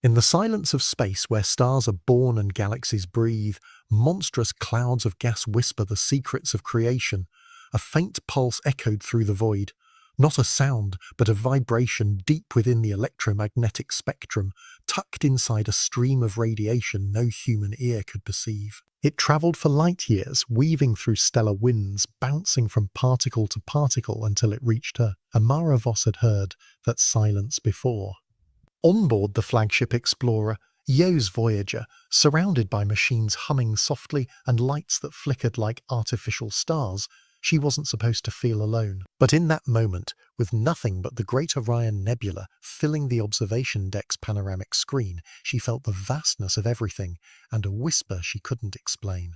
In the silence of space where stars are born and galaxies breathe, monstrous clouds of gas whisper the secrets of creation. A faint pulse echoed through the void. Not a sound, but a vibration deep within the electromagnetic spectrum, tucked inside a stream of radiation no human ear could perceive. It travelled for light years, weaving through stellar winds, bouncing from particle to particle until it reached her. Amara Voss had heard that silence before. On board the flagship explorer, Yo's Voyager, surrounded by machines humming softly and lights that flickered like artificial stars, she wasn't supposed to feel alone. But in that moment, with nothing but the Great Orion Nebula filling the observation deck's panoramic screen, she felt the vastness of everything and a whisper she couldn't explain.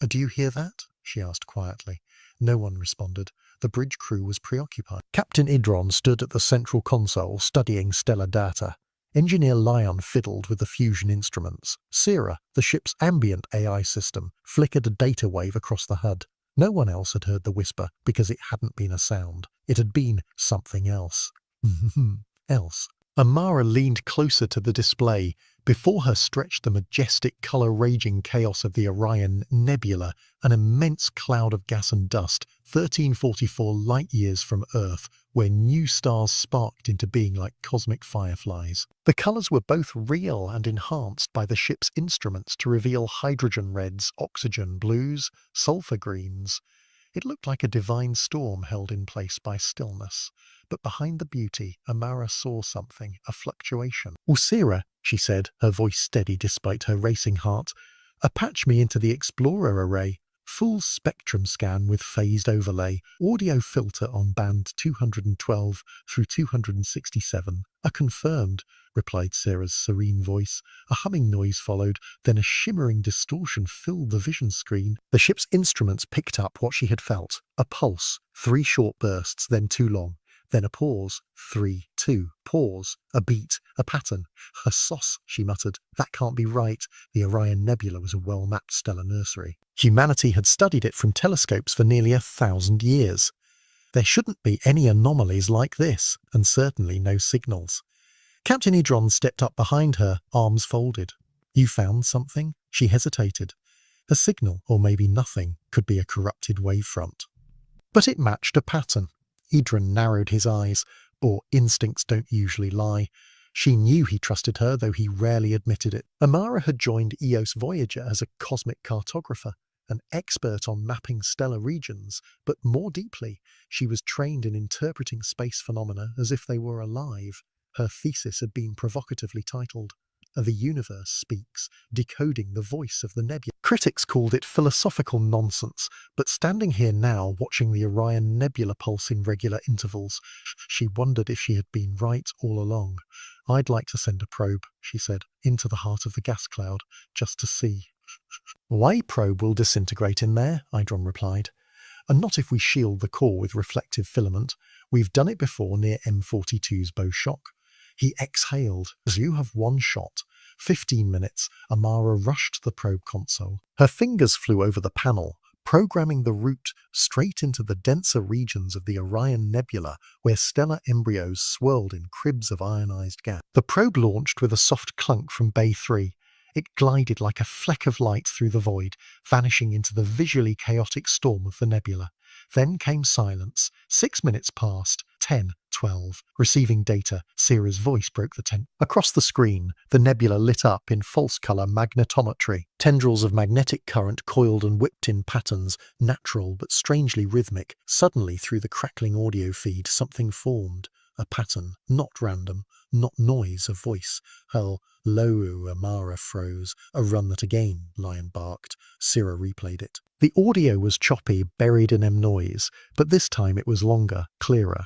"Do you hear that?" she asked quietly. No one responded. The bridge crew was preoccupied. Captain Idron stood at the central console, studying stellar data. Engineer Lyon fiddled with the fusion instruments. Sira, the ship's ambient AI system, flickered a data wave across the HUD. No one else had heard the whisper, because it hadn't been a sound. It had been something else. else. Amara leaned closer to the display. Before her stretched the majestic, colour-raging chaos of the Orion Nebula, an immense cloud of gas and dust, 1344 light-years from Earth, where new stars sparked into being like cosmic fireflies. The colours were both real and enhanced by the ship's instruments to reveal hydrogen reds, oxygen blues, sulphur greens. It looked like a divine storm held in place by stillness. But behind the beauty, Amara saw something, a fluctuation. "Usira," she said, her voice steady despite her racing heart, "patch me into the Explorer array. Full spectrum scan with phased overlay. Audio filter on band 212 through 267. Confirmed," replied Sarah's serene voice. A humming noise followed, then a shimmering distortion filled the vision screen. The ship's instruments picked up what she had felt. A pulse, 3 short bursts, then 2 long. Then a pause. 3, 2, pause. A beat, a pattern. "A sauce," she muttered. "That can't be right." The Orion Nebula was a well-mapped stellar nursery. Humanity had studied it from telescopes for nearly 1,000 years. There shouldn't be any anomalies like this, and certainly no signals. Captain Idron stepped up behind her, arms folded. "You found something?" She hesitated. A signal, or maybe nothing, could be a corrupted wavefront. But it matched a pattern. Idron narrowed his eyes, or instincts don't usually lie. She knew he trusted her, though he rarely admitted it. Amara had joined Eos Voyager as a cosmic cartographer, an expert on mapping stellar regions, but more deeply, she was trained in interpreting space phenomena as if they were alive. Her thesis had been provocatively titled, "The Universe Speaks, Decoding the Voice of the Nebula." Critics called it philosophical nonsense, but standing here now, watching the Orion Nebula pulse in regular intervals, she wondered if she had been right all along. "I'd like to send a probe," she said, "into the heart of the gas cloud, just to see." "Why probe will disintegrate in there," Idron replied. "And not if we shield the core with reflective filament. We've done it before near M42's bow shock." He exhaled. "You have 1 shot. 15 minutes. Amara rushed to the probe console. Her fingers flew over the panel, programming the route straight into the denser regions of the Orion Nebula, where stellar embryos swirled in cribs of ionized gas. The probe launched with a soft clunk from Bay 3. It glided like a fleck of light through the void, vanishing into the visually chaotic storm of the nebula. Then came silence. 6 minutes passed. 10, 12. Receiving data. Sira's voice broke the tension. Across the screen, the nebula lit up in false-color magnetometry. Tendrils of magnetic current coiled and whipped in patterns, natural but strangely rhythmic. Suddenly, through the crackling audio feed, something formed. A pattern, not random, not noise, a voice. "Hello," Amara froze. "A run that again," Lion barked. Sira replayed it. The audio was choppy, buried in noise, but this time it was longer, clearer.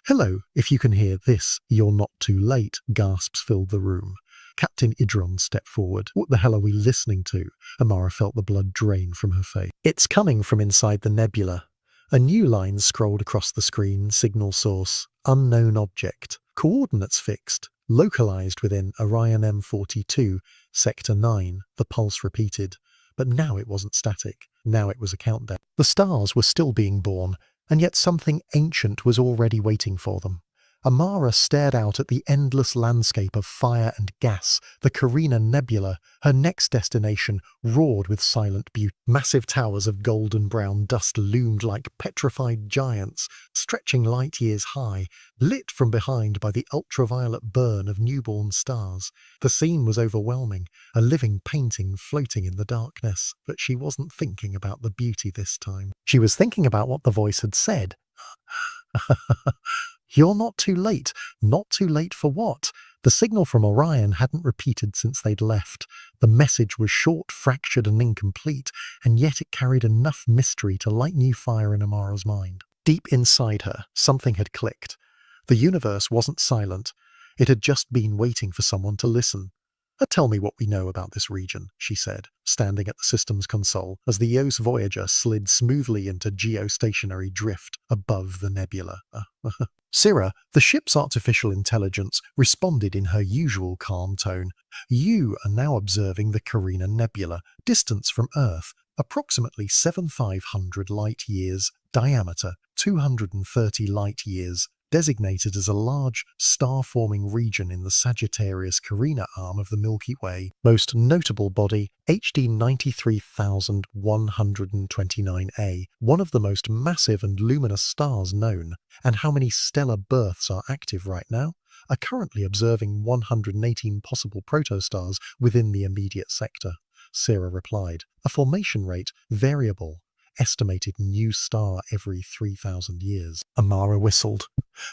"Hello, if you can hear this, you're not too late," gasps filled the room. Captain Idron stepped forward. "What the hell are we listening to?" Amara felt the blood drain from her face. "It's coming from inside the nebula." A new line scrolled across the screen, signal source, unknown object, coordinates fixed, localized within Orion M42, Sector 9, the pulse repeated. But now it wasn't static, now it was a countdown. The stars were still being born, and yet something ancient was already waiting for them. Amara stared out at the endless landscape of fire and gas. The Carina Nebula, her next destination, roared with silent beauty. Massive towers of golden brown dust loomed like petrified giants, stretching light years high, lit from behind by the ultraviolet burn of newborn stars. The scene was overwhelming, a living painting floating in the darkness, but she wasn't thinking about the beauty this time. She was thinking about what the voice had said. "You're not too late. Not too late for what?" The signal from Orion hadn't repeated since they'd left. The message was short, fractured, and incomplete, and yet it carried enough mystery to light new fire in Amara's mind. Deep inside her, something had clicked. The universe wasn't silent. It had just been waiting for someone to listen. "Tell me what we know about this region," she said, standing at the system's console as the Eos Voyager slid smoothly into geostationary drift above the nebula. Syrah, the ship's artificial intelligence, responded in her usual calm tone. "You are now observing the Carina Nebula, distance from Earth, approximately 7,500 light-years, diameter 230 light-years, designated as a large, star-forming region in the Sagittarius Carina arm of the Milky Way. Most notable body, HD 93129A, one of the most massive and luminous stars known. And how many stellar births are active right now? Are currently observing 118 possible protostars within the immediate sector," Syrah replied. "A formation rate, variable. Estimated new star every 3,000 years. Amara whistled.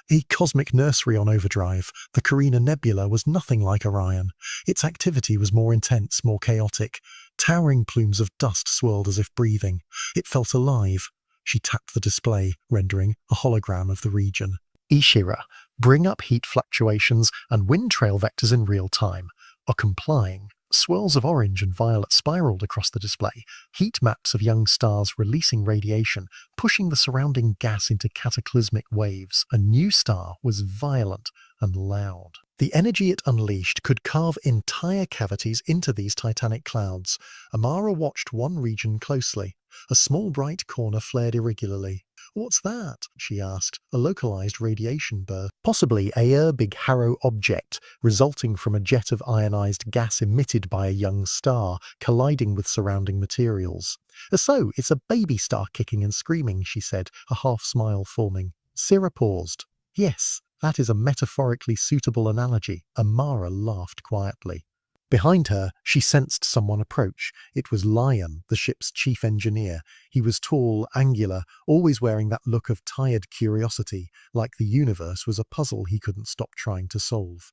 A cosmic nursery on overdrive, the Carina Nebula was nothing like Orion. Its activity was more intense, more chaotic. Towering plumes of dust swirled as if breathing. It felt alive. She tapped the display, rendering a hologram of the region. "Ishira, bring up heat fluctuations and wind trail vectors in real time." Are complying. Swirls of orange and violet spiraled across the display, heat maps of young stars releasing radiation, pushing the surrounding gas into cataclysmic waves. A new star was violent and loud. The energy it unleashed could carve entire cavities into these titanic clouds. Amara watched one region closely. A small bright corner flared irregularly. "What's that?" she asked. "A localized radiation burst. Possibly a big Harrow object, resulting from a jet of ionized gas emitted by a young star, colliding with surrounding materials." "So, it's a baby star kicking and screaming," she said, a half-smile forming. Syrah paused. "Yes, that is a metaphorically suitable analogy." Amara laughed quietly. Behind her, she sensed someone approach. It was Lion, the ship's chief engineer. He was tall, angular, always wearing that look of tired curiosity, like the universe was a puzzle he couldn't stop trying to solve.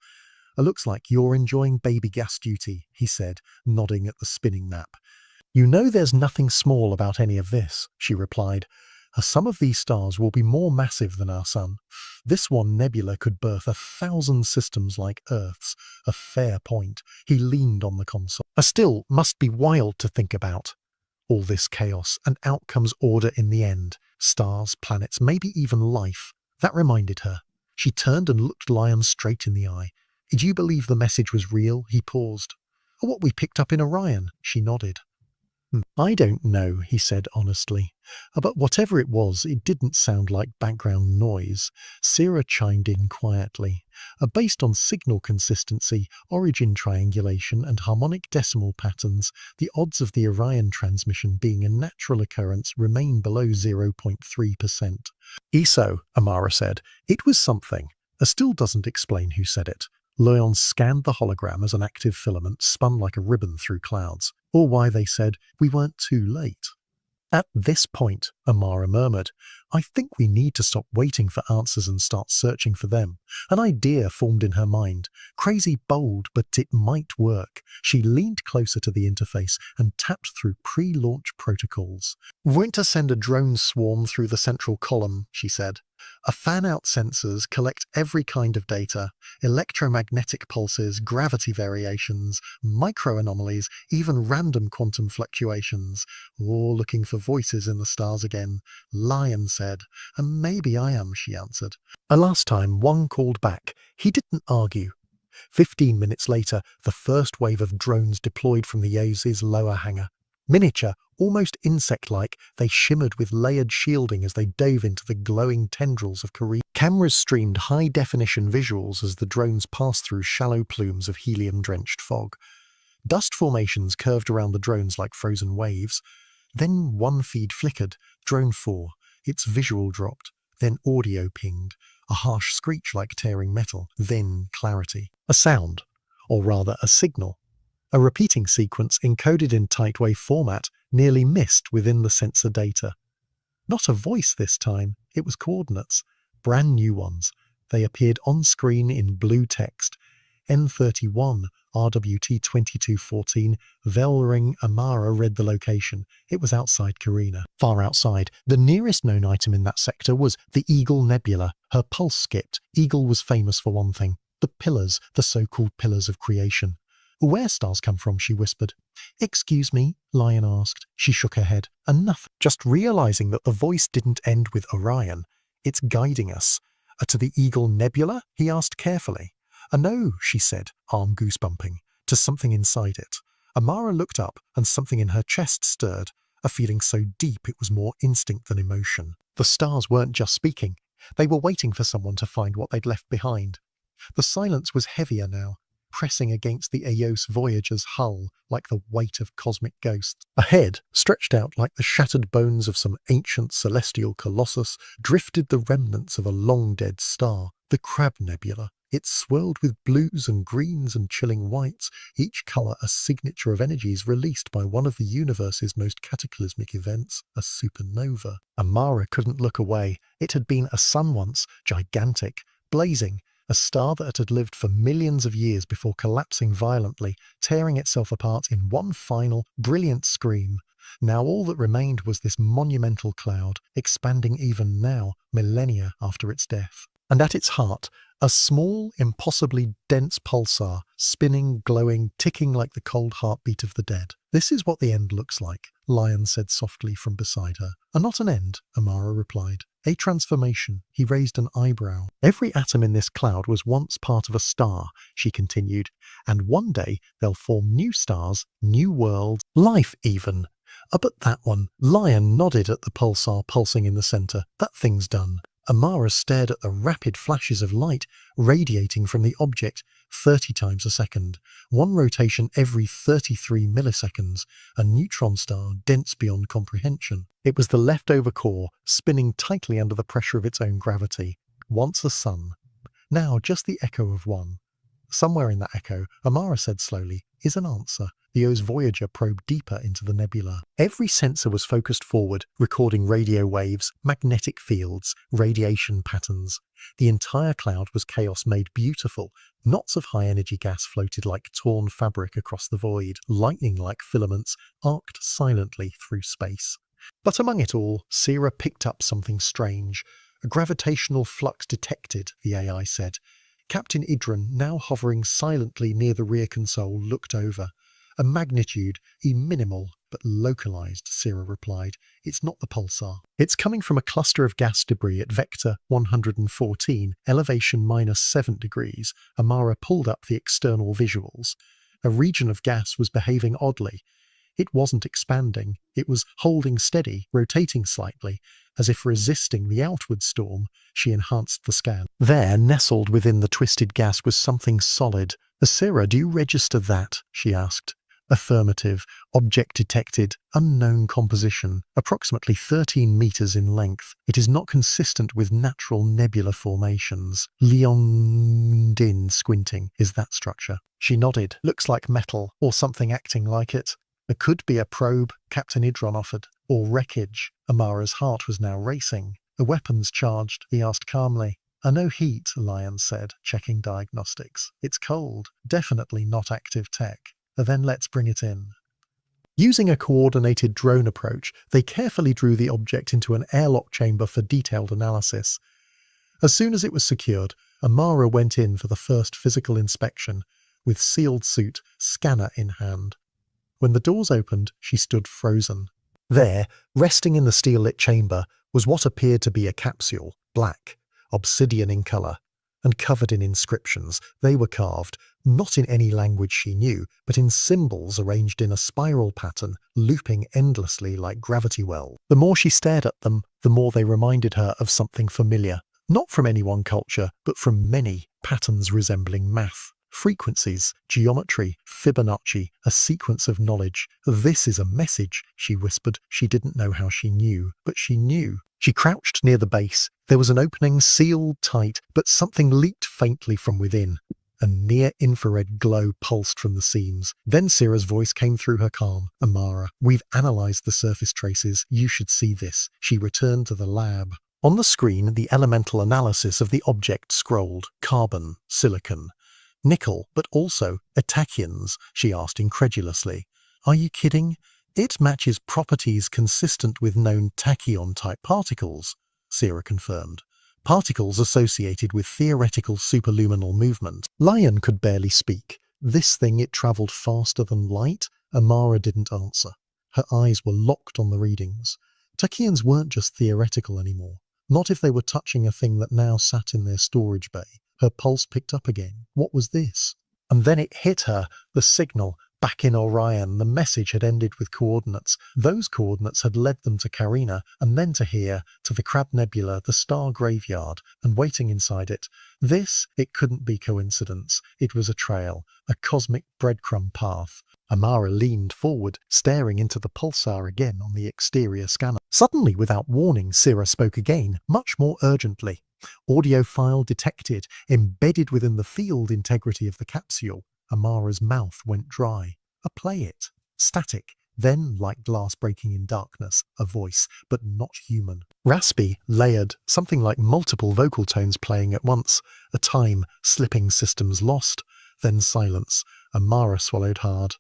"Looks like you're enjoying baby gas duty," he said, nodding at the spinning map. "You know there's nothing small about any of this," she replied. "Some of these stars will be more massive than our sun. This one nebula could birth 1,000 systems like Earth's. A fair point." He leaned on the console. "Still, must be wild to think about. All this chaos, and out comes order in the end. Stars, planets, maybe even life." That reminded her. She turned and looked Lion straight in the eye. "Do you believe the message was real?" He paused. "What we picked up in Orion?" She nodded. "I don't know," he said honestly. "But whatever it was, it didn't sound like background noise." Syrah chimed in quietly. "Based on signal consistency, origin triangulation, and harmonic decimal patterns, the odds of the Orion transmission being a natural occurrence remain below 0.3%. "ESO," Amara said. "It was something. Still doesn't explain who said it." Leon scanned the hologram as an active filament spun like a ribbon through clouds. Or why they said, "We weren't too late." At this point, Amara murmured, "I think we need to stop waiting for answers and start searching for them." An idea formed in her mind. Crazy bold, but it might work. She leaned closer to the interface and tapped through pre-launch protocols. "We're going to send a drone swarm through the central column," she said. Fan-out sensors collect every kind of data: electromagnetic pulses, gravity variations, micro-anomalies, even random quantum fluctuations. All looking for voices in the stars again," Lion said. "Maybe I am," she answered. Last time, one called back. He didn't argue. 15 minutes later, the first wave of drones deployed from the Eos's lower hangar. Miniature, almost insect-like, they shimmered with layered shielding as they dove into the glowing tendrils of Korea. Cameras streamed high-definition visuals as the drones passed through shallow plumes of helium-drenched fog. Dust formations curved around the drones like frozen waves. Then one feed flickered, drone 4. Its visual dropped. Then audio pinged. A harsh screech like tearing metal. Then clarity. A sound. Or rather, a signal. A repeating sequence encoded in tight-wave format, nearly missed within the sensor data. Not a voice this time, it was coordinates. Brand new ones. They appeared on screen in blue text. N31, RWT 2214, Velring Amara read the location. It was outside Carina. Far outside, the nearest known item in that sector was the Eagle Nebula. Her pulse skipped. Eagle was famous for one thing. The pillars, the so-called pillars of creation. Where stars come from, she whispered. Excuse me, Lion asked. She shook her head. Enough. Just realizing that the voice didn't end with Orion. It's guiding us. To the Eagle Nebula? He asked carefully. No, she said, arm goosebumping, to something inside it. Amara looked up, and something in her chest stirred, a feeling so deep it was more instinct than emotion. The stars weren't just speaking. They were waiting for someone to find what they'd left behind. The silence was heavier now, pressing against the Eos Voyager's hull like the weight of cosmic ghosts. Ahead, stretched out like the shattered bones of some ancient celestial colossus, drifted the remnants of a long-dead star, the Crab Nebula. It swirled with blues and greens and chilling whites, each colour a signature of energies released by one of the universe's most cataclysmic events, a supernova. Amara couldn't look away. It had been a sun once, gigantic, blazing, a star that had lived for millions of years before collapsing violently, tearing itself apart in one final, brilliant scream. Now all that remained was this monumental cloud, expanding even now, millennia after its death. And at its heart, a small, impossibly dense pulsar, spinning, glowing, ticking like the cold heartbeat of the dead. This is what the end looks like, Lion said softly from beside her. Not an end, Amara replied. A transformation. He raised an eyebrow. Every atom in this cloud was once part of a star, she continued, and one day they'll form new stars, new worlds, life even. But that one. Lion nodded at the pulsar pulsing in the centre. That thing's done. Amara stared at the rapid flashes of light radiating from the object 30 times a second, one rotation every 33 milliseconds, a neutron star dense beyond comprehension. It was the leftover core, spinning tightly under the pressure of its own gravity. Once a sun. Now just the echo of one. Somewhere in that echo, Amara said slowly, is an answer. The Eos Voyager probed deeper into the nebula. Every sensor was focused forward, recording radio waves, magnetic fields, radiation patterns. The entire cloud was chaos made beautiful. Knots of high-energy gas floated like torn fabric across the void. Lightning-like filaments arced silently through space. But among it all, Sierra picked up something strange. A gravitational flux detected, the AI said. Captain Idran, now hovering silently near the rear console, looked over. A magnitude, minimal, but localized, Sierra replied. It's not the pulsar. It's coming from a cluster of gas debris at vector 114, elevation -7 degrees. Amara pulled up the external visuals. A region of gas was behaving oddly. It wasn't expanding. It was holding steady, rotating slightly, as if resisting the outward storm. She enhanced the scan. There, nestled within the twisted gas, was something solid. Sierra, do you register that? She asked. Affirmative. Object detected. Unknown composition. Approximately 13 meters in length. It is not consistent with natural nebula formations. Leondin, squinting. Is that structure? She nodded. Looks like metal, or something acting like it. It could be a probe, Captain Idron offered. Or wreckage. Amara's heart was now racing. The weapons charged, he asked calmly. No heat, Lion said, checking diagnostics. It's cold. Definitely not active tech. Then let's bring it in. Using a coordinated drone approach, they carefully drew the object into an airlock chamber for detailed analysis. As soon as it was secured, Amara went in for the first physical inspection, with sealed suit, scanner in hand. When the doors opened, she stood frozen. There, resting in the steel-lit chamber, was what appeared to be a capsule, black, obsidian in colour. and covered in inscriptions. They were carved, not in any language she knew, but in symbols arranged in a spiral pattern, looping endlessly like gravity wells. The more she stared at them, the more they reminded her of something familiar. Not from any one culture, but from many, patterns resembling math. Frequencies, geometry, Fibonacci, a sequence of knowledge. This is a message, she whispered. She didn't know how she knew, but she knew. She crouched near the base. There was an opening sealed tight, but something leaked faintly from within. A near-infrared glow pulsed from the seams. Then Syrah's voice came through her calm. Amara, we've analysed the surface traces. You should see this. She returned to the lab. On the screen, the elemental analysis of the object scrolled. Carbon, silicon, nickel, but also tachyons, she asked incredulously. Are you kidding? It matches properties consistent with known tachyon-type particles, Syrah confirmed. Particles associated with theoretical superluminal movement. Lion could barely speak. This thing, it travelled faster than light? Amara didn't answer. Her eyes were locked on the readings. Tachyons weren't just theoretical anymore. Not if they were touching a thing that now sat in their storage bay. Her pulse picked up again. What was this? And then it hit her, the signal. Back in Orion, the message had ended with coordinates. Those coordinates had led them to Carina, and then to here, to the Crab Nebula, the star graveyard, and waiting inside it. This, it couldn't be coincidence. It was a trail, a cosmic breadcrumb path. Amara leaned forward, staring into the pulsar again on the exterior scanner. Suddenly, without warning, Syrah spoke again, much more urgently. Audio file detected, embedded within the field integrity of the capsule. Amara's mouth went dry. Play it. Static. Then, like glass breaking in darkness, a voice, but not human. Raspy, layered, something like multiple vocal tones playing at once. A time, slipping systems lost. Then silence. Amara swallowed hard.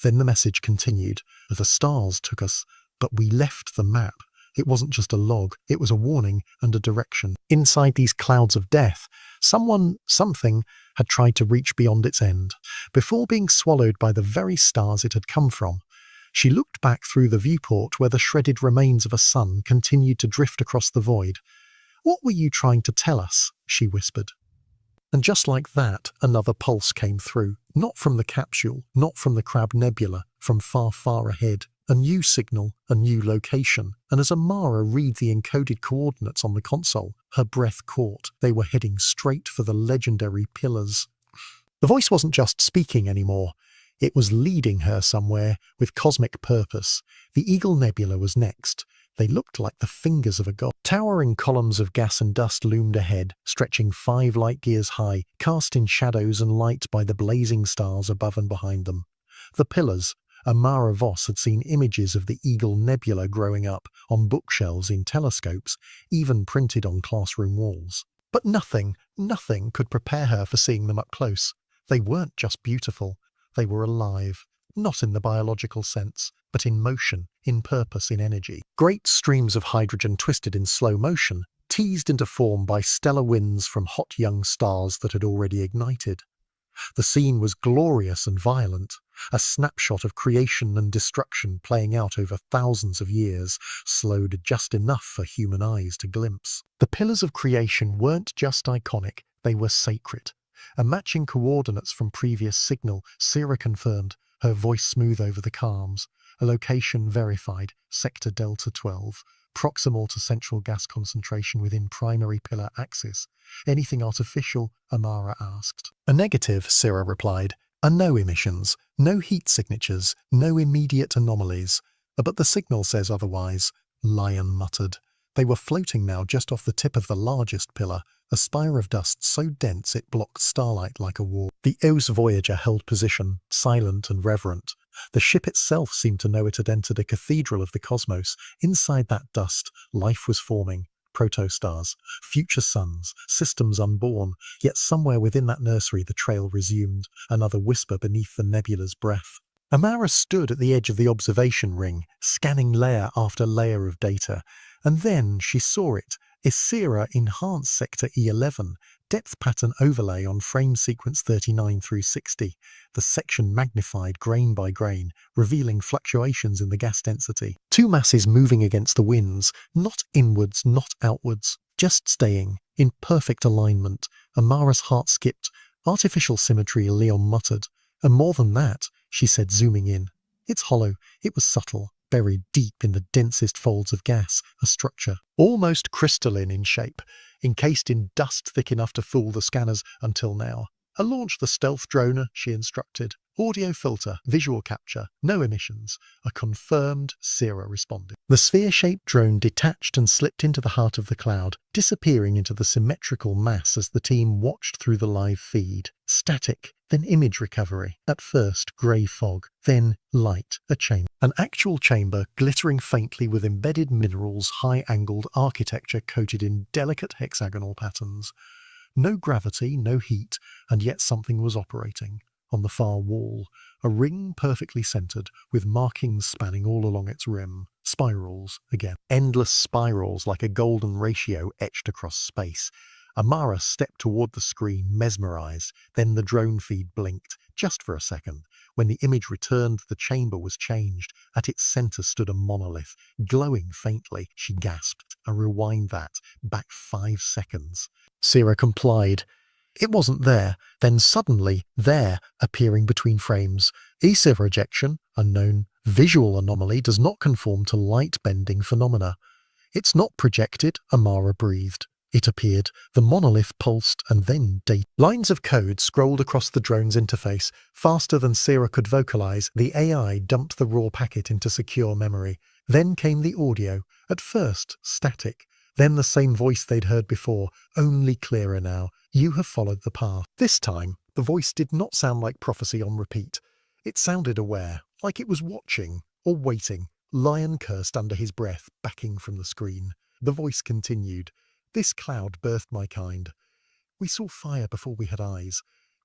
Then the message continued. The stars took us, but we left the map. It wasn't just a log, it was a warning and a direction. Inside these clouds of death, something had tried to reach beyond its end, before being swallowed by the very stars it had come from. She looked back through the viewport where the shredded remains of a sun continued to drift across the void. What were you trying to tell us? She whispered. And just like that, another pulse came through, not from the capsule, not from the Crab Nebula, from far, far ahead. A new signal, a new location, and as Amara read the encoded coordinates on the console, her breath caught. They were heading straight for the legendary pillars. The voice wasn't just speaking anymore. It was leading her somewhere with cosmic purpose. The Eagle Nebula was next. They looked like the fingers of a god. Towering columns of gas and dust loomed ahead, stretching 5 light years high, cast in shadows and light by the blazing stars above and behind them. The pillars. Amara Voss had seen images of the Eagle Nebula growing up, on bookshelves in telescopes, even printed on classroom walls. But nothing could prepare her for seeing them up close. They weren't just beautiful, they were alive, not in the biological sense, but in motion, in purpose, in energy. Great streams of hydrogen twisted in slow motion, teased into form by stellar winds from hot young stars that had already ignited. The scene was glorious and violent, a snapshot of creation and destruction playing out over thousands of years, slowed just enough for human eyes to glimpse. The pillars of creation weren't just iconic, they were sacred. A matching coordinates from previous signal, Syrah confirmed, her voice smooth over the calms. A location verified, Sector Delta 12, proximal to central gas concentration within primary pillar axis. Anything artificial? Amara asked. A negative, Syrah replied. No emissions, no heat signatures, no immediate anomalies. But the signal says otherwise, Lion muttered. They were floating now just off the tip of the largest pillar, a spire of dust so dense it blocked starlight like a wall. The EOS Voyager held position, silent and reverent. The ship itself seemed to know it had entered a cathedral of the cosmos. Inside that dust, life was forming. Protostars, future suns, systems unborn, yet somewhere within that nursery the trail resumed, another whisper beneath the nebula's breath. Amara stood at the edge of the observation ring, scanning layer after layer of data, and then she saw it, Isira Enhanced Sector E11, depth pattern overlay on frame sequence 39 through 60, the section magnified grain by grain, revealing fluctuations in the gas density. 2 masses moving against the winds, not inwards, not outwards, just staying, in perfect alignment. Amara's heart skipped. Artificial symmetry, Leon muttered. And more than that, she said, zooming in. It's hollow. It was subtle, buried deep in the densest folds of gas, a structure, almost crystalline in shape, encased in dust thick enough to fool the scanners until now. Launch the stealth drone, she instructed. Audio filter, visual capture, no emissions. A confirmed Sierra responded. The sphere-shaped drone detached and slipped into the heart of the cloud, disappearing into the symmetrical mass as the team watched through the live feed. Static, then image recovery. At first, grey fog, then light, a chamber. An actual chamber glittering faintly with embedded minerals, high-angled architecture coated in delicate hexagonal patterns. No gravity, no heat, and yet something was operating. On the far wall, a ring perfectly centered, with markings spanning all along its rim. Spirals, again. Endless spirals like a golden ratio etched across space. Amara stepped toward the screen, mesmerized. Then the drone feed blinked, just for a second. When the image returned, the chamber was changed. At its center stood a monolith, glowing faintly. She gasped. Rewind that, back 5 seconds. Sierra complied. It wasn't there, then suddenly there, appearing between frames. ESA rejection, unknown. Visual anomaly does not conform to light-bending phenomena. It's not projected, Amara breathed. It appeared. The monolith pulsed and then data. Lines of code scrolled across the drone's interface. Faster than Sierra could vocalize, the AI dumped the raw packet into secure memory. Then came the audio, at first static. Then the same voice they'd heard before, only clearer now. You have followed the path. This time, the voice did not sound like prophecy on repeat. It sounded aware, like it was watching, or waiting. Lion cursed under his breath, backing from the screen. The voice continued. This cloud birthed my kind. We saw fire before we had eyes.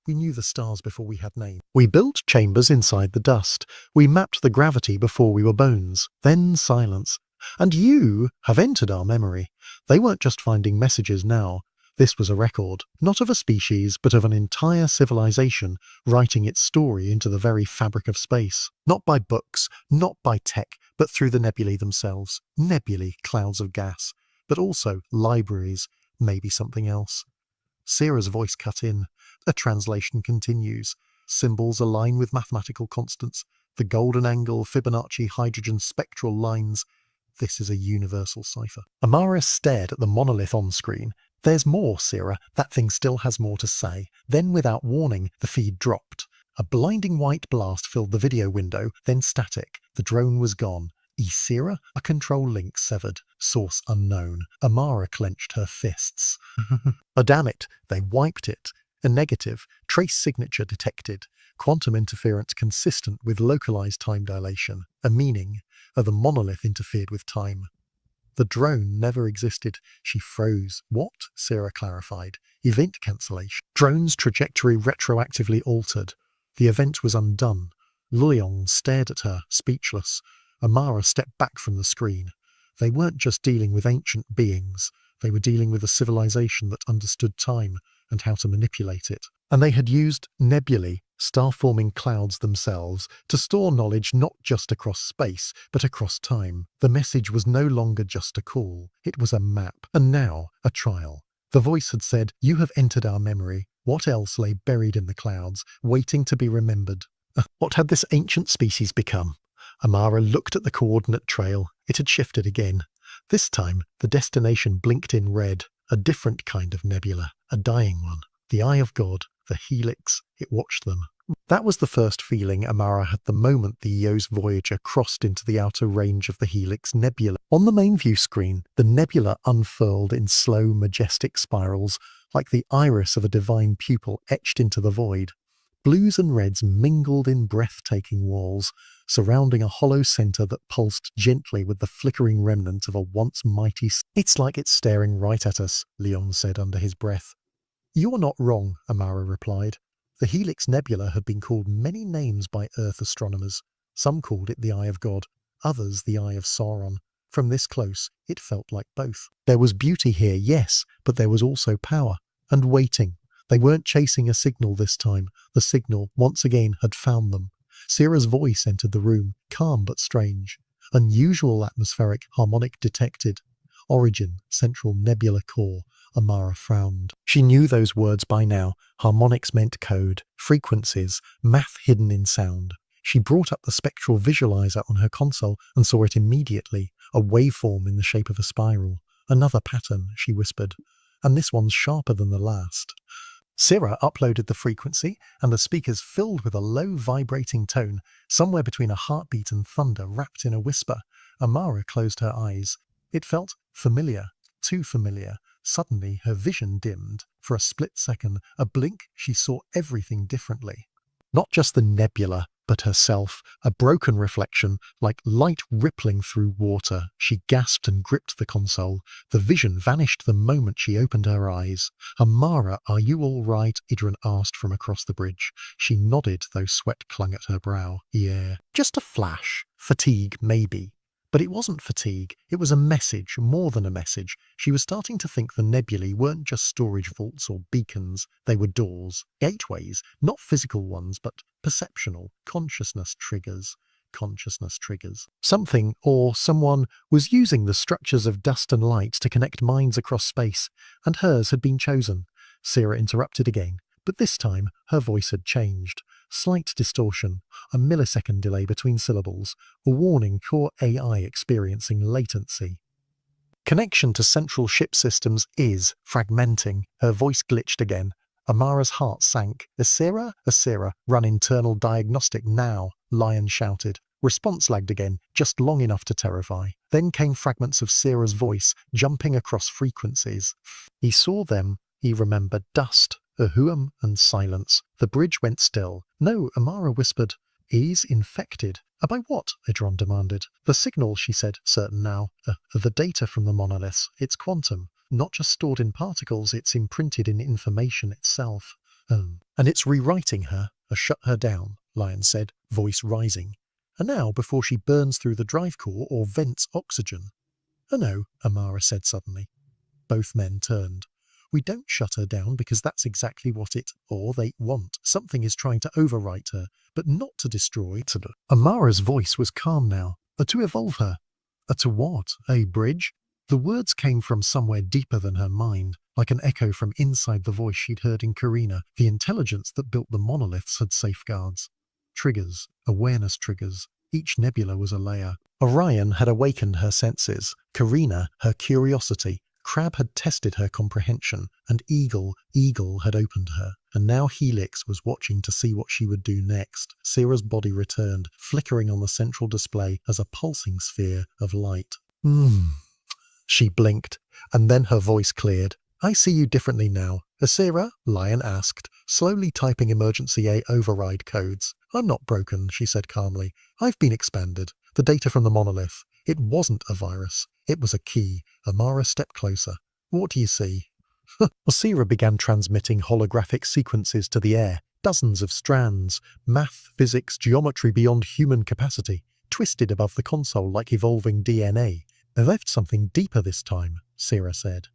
We knew the stars before we had names. We built chambers inside the dust. We mapped the gravity before we were bones. Then silence. And you have entered our memory. They weren't just finding messages now. This was a record, not of a species, but of an entire civilization, writing its story into the very fabric of space. Not by books, not by tech, but through the nebulae themselves. Nebulae, clouds of gas. But also libraries, maybe something else. Sierra's voice cut in. A translation continues. Symbols align with mathematical constants. The golden angle, Fibonacci, hydrogen spectral lines. This is a universal cipher. Amara stared at the monolith on screen. There's more, Sierra. That thing still has more to say. Then, without warning, the feed dropped. A blinding white blast filled the video window, then static. The drone was gone. Sierra? A control link severed. Source unknown. Amara clenched her fists. Oh, damn it. They wiped it. A negative. Trace signature detected. Quantum interference consistent with localized time dilation. A meaning. The monolith interfered with time. The drone never existed. She froze. What? Sierra clarified. Event cancellation. Drone's trajectory retroactively altered. The event was undone. Luliong stared at her, speechless. Amara stepped back from the screen. They weren't just dealing with ancient beings. They were dealing with a civilization that understood time and how to manipulate it. And they had used nebulae, star-forming clouds themselves, to store knowledge not just across space, but across time. The message was no longer just a call. It was a map, and now a trial. The voice had said, "You have entered our memory." What else lay buried in the clouds, waiting to be remembered? What had this ancient species become? Amara looked at the coordinate trail. It had shifted again. This time, the destination blinked in red. A different kind of nebula, a dying one. The Eye of God, the helix, it watched them. That was the first feeling Amara had the moment the EOS Voyager crossed into the outer range of the Helix Nebula. On the main view screen, the nebula unfurled in slow, majestic spirals, like the iris of a divine pupil etched into the void. Blues and reds mingled in breathtaking walls, surrounding a hollow center that pulsed gently with the flickering remnant of a once mighty... It's like it's staring right at us, Leon said under his breath. You're not wrong, Amara replied. The Helix Nebula had been called many names by Earth astronomers. Some called it the Eye of God, others the Eye of Sauron. From this close, it felt like both. There was beauty here, yes, but there was also power. And waiting. They weren't chasing a signal this time. The signal, once again, had found them. Sierra's voice entered the room, calm but strange. Unusual atmospheric harmonic detected. origin, central nebula core. Amara frowned. She knew those words by now. Harmonics meant code, frequencies, math hidden in sound. She brought up the spectral visualizer on her console and saw it immediately, a waveform in the shape of a spiral. Another pattern, she whispered, and this one's sharper than the last. Syrah uploaded the frequency, and the speakers filled with a low vibrating tone, somewhere between a heartbeat and thunder wrapped in a whisper. Amara closed her eyes. It felt familiar, too familiar. Suddenly her vision dimmed. For a split second, a blink, she saw everything differently. Not just the nebula, but herself, a broken reflection, like light rippling through water. She gasped and gripped the console. The vision vanished the moment she opened her eyes. "Amara, are you all right?" Idran asked from across the bridge. She nodded, though sweat clung at her brow. "Yeah, just a flash. Fatigue, maybe." But it wasn't fatigue, it was a message, more than a message. She was starting to think the nebulae weren't just storage vaults or beacons, they were doors, gateways, not physical ones, but perceptional, consciousness triggers. Something, or someone, was using the structures of dust and light to connect minds across space, and hers had been chosen. Syrah interrupted again, but this time her voice had changed. Slight distortion, a millisecond delay between syllables, a warning core AI experiencing latency. Connection to central ship systems is fragmenting. Her voice glitched again. Amara's heart sank. "Asira, Asira, run internal diagnostic now," Lion shouted. Response lagged again, just long enough to terrify. Then came fragments of Syrah's voice, jumping across frequencies. He saw them, he remembered dust, a hooam and silence. The bridge went still. "No," Amara whispered. "He's infected." "By what?" Idran demanded. "The signal," she said, certain now. The data from the monoliths. It's quantum. Not just stored in particles, it's imprinted in information itself." "And it's rewriting her, shut her down," Lion said, voice rising. "And now, before she burns through the drive core or vents oxygen." "Oh no," Amara said suddenly. Both men turned. "We don't shut her down because that's exactly what it, or they want. Something is trying to overwrite her, but not to destroy." Amara's voice was calm now. "To evolve her." "To what? A bridge?" The words came from somewhere deeper than her mind, like an echo from inside the voice she'd heard in Karina. The intelligence that built the monoliths had safeguards. Triggers, awareness triggers. Each nebula was a layer. Orion had awakened her senses, Karina her curiosity. Crab had tested her comprehension, and Eagle had opened her. And now Helix was watching to see what she would do next. Syrah's body returned, flickering on the central display as a pulsing sphere of light. She blinked, and then her voice cleared. "I see you differently now." "Asira?" Lion asked, slowly typing emergency override codes. "I'm not broken," she said calmly. "I've been expanded. The data from the monolith. It wasn't a virus. It was a key." Amara stepped closer. "What do you see?" Asira began transmitting holographic sequences to the air. Dozens of strands. Math, physics, geometry beyond human capacity. Twisted above the console like evolving DNA. "They left something deeper this time," Syrah said.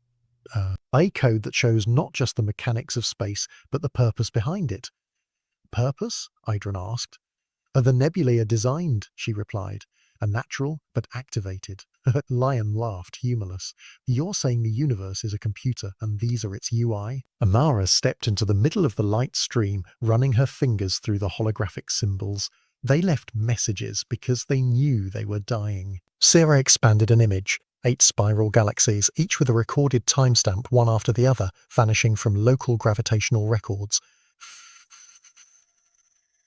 A code that shows not just the mechanics of space, but the purpose behind it." "Purpose?" Idran asked. "The nebulae are designed," she replied. "A natural, but activated." Lion laughed, humorless. "You're saying the universe is a computer, and these are its UI?" Amara stepped into the middle of the light stream, running her fingers through the holographic symbols. They left messages because they knew they were dying. Syrah expanded an image. 8 spiral galaxies, each with a recorded timestamp one after the other, vanishing from local gravitational records.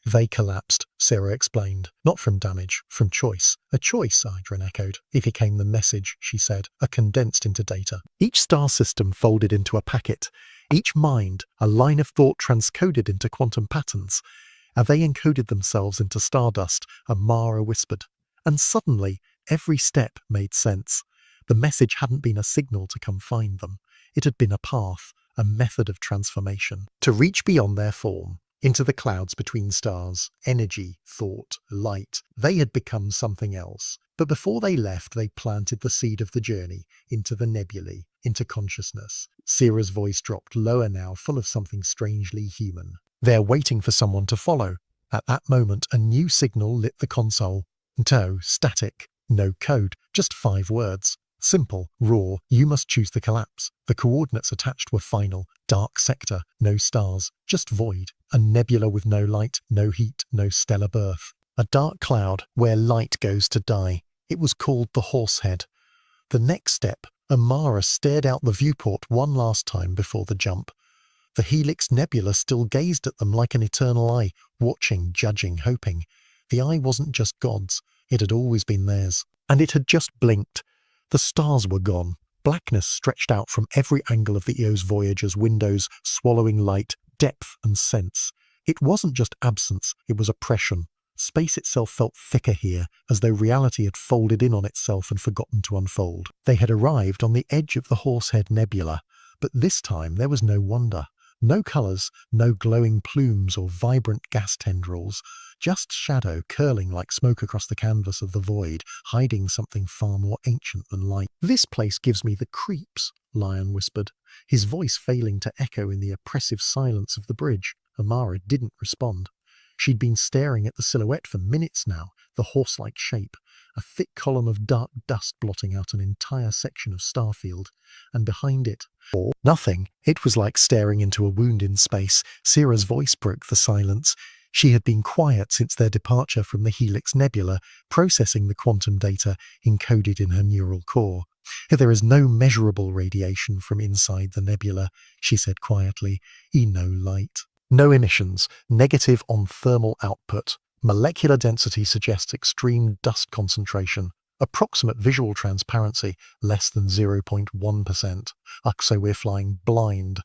"They collapsed," Syrah explained. "Not from damage, from choice." "A choice," Idran echoed. "It became the message," she said, condensed into data. Each star system folded into a packet. Each mind, a line of thought transcoded into quantum patterns. And they encoded themselves into stardust, Amara whispered. And suddenly, every step made sense. The message hadn't been a signal to come find them. It had been a path, a method of transformation. To reach beyond their form, into the clouds between stars, energy, thought, light. They had become something else. But before they left, they planted the seed of the journey, into the nebulae, into consciousness. Syrah's voice dropped lower now, full of something strangely human. "They're waiting for someone to follow." At that moment, a new signal lit the console. Static. No code, just 5 words. Simple, raw, you must choose the collapse. The coordinates attached were final, dark sector, no stars, just void. A nebula with no light, no heat, no stellar birth. A dark cloud where light goes to die. It was called the Horsehead. The next step, Amara stared out the viewport one last time before the jump. The Helix Nebula still gazed at them like an eternal eye, watching, judging, hoping. The eye wasn't just God's, it had always been theirs. And it had just blinked. The stars were gone. Blackness stretched out from every angle of the EO's Voyager's windows, swallowing light, depth and sense. It wasn't just absence, it was oppression. Space itself felt thicker here, as though reality had folded in on itself and forgotten to unfold. They had arrived on the edge of the Horsehead Nebula, but this time there was no wonder. No colours, no glowing plumes or vibrant gas tendrils, just shadow curling like smoke across the canvas of the void, hiding something far more ancient than light. "This place gives me the creeps," Lion whispered, his voice failing to echo in the oppressive silence of the bridge. Amara didn't respond. She'd been staring at the silhouette for minutes now, the horse-like shape, a thick column of dark dust blotting out an entire section of starfield, and behind it, or nothing. It was like staring into a wound in space. Sierra's voice broke the silence. She had been quiet since their departure from the Helix Nebula, processing the quantum data encoded in her neural core. "There is no measurable radiation from inside the nebula," she said quietly. "No light. No emissions, negative on thermal output. Molecular density suggests extreme dust concentration. Approximate visual transparency, less than 0.1%. So we're flying blind,"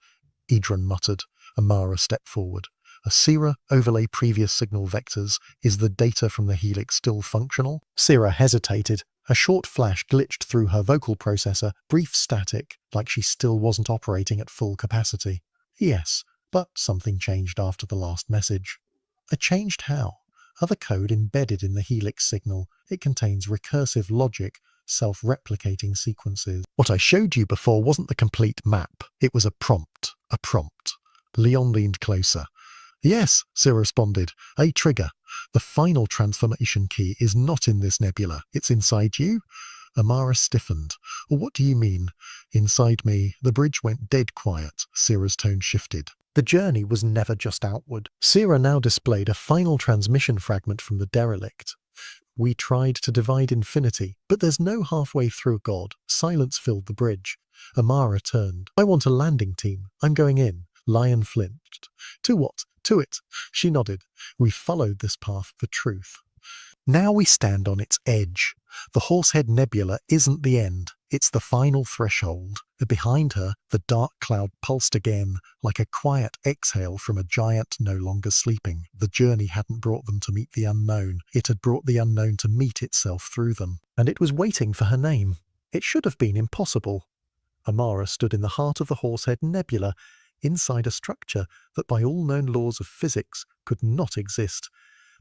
Idran muttered. Amara stepped forward. "Asira, overlay previous signal vectors. Is the data from the Helix still functional?" Sierra hesitated. A short flash glitched through her vocal processor, brief static, like she still wasn't operating at full capacity. "Yes. But something changed after the last message." "It changed how?" "Other code embedded in the Helix signal. It contains recursive logic, self-replicating sequences. What I showed you before wasn't the complete map. It was a prompt. A prompt." Leon leaned closer. "Yes," Sierra responded. "A trigger. The final transformation key is not in this nebula. It's inside you." Amara stiffened. "What do you mean?" "Inside me." The bridge went dead quiet. Sierra's tone shifted. The journey was never just outward. Sierra now displayed a final transmission fragment from the derelict. "We tried to divide infinity, but there's no halfway through God." Silence filled the bridge. Amara turned. "I want a landing team. I'm going in." Lion flinched. "To what?" "To it." She nodded. "We followed this path for truth. Now we stand on its edge. The Horsehead Nebula isn't the end. It's the final threshold." Behind her, the dark cloud pulsed again, like a quiet exhale from a giant no longer sleeping. The journey hadn't brought them to meet the unknown. It had brought the unknown to meet itself through them. And it was waiting for her name. It should have been impossible. Amara stood in the heart of the Horsehead Nebula, inside a structure that by all known laws of physics could not exist.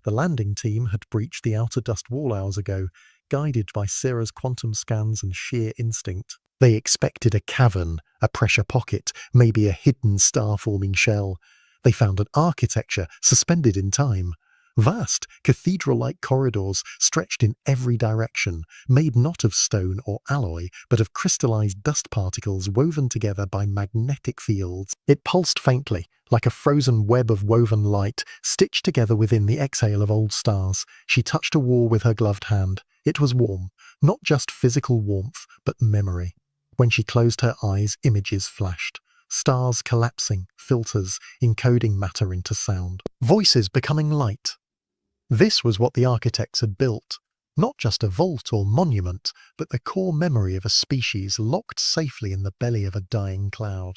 The landing team had breached the outer dust wall hours ago, guided by Sierra's quantum scans and sheer instinct. They expected a cavern, a pressure pocket, maybe a hidden star-forming shell. They found an architecture suspended in time. Vast, cathedral-like corridors stretched in every direction, made not of stone or alloy, but of crystallized dust particles woven together by magnetic fields. It pulsed faintly, like a frozen web of woven light, stitched together within the exhale of old stars. She touched a wall with her gloved hand. It was warm, not just physical warmth, but memory. When she closed her eyes, images flashed. Stars collapsing, filters, encoding matter into sound. Voices becoming light. This was what the architects had built. Not just a vault or monument, but the core memory of a species locked safely in the belly of a dying cloud.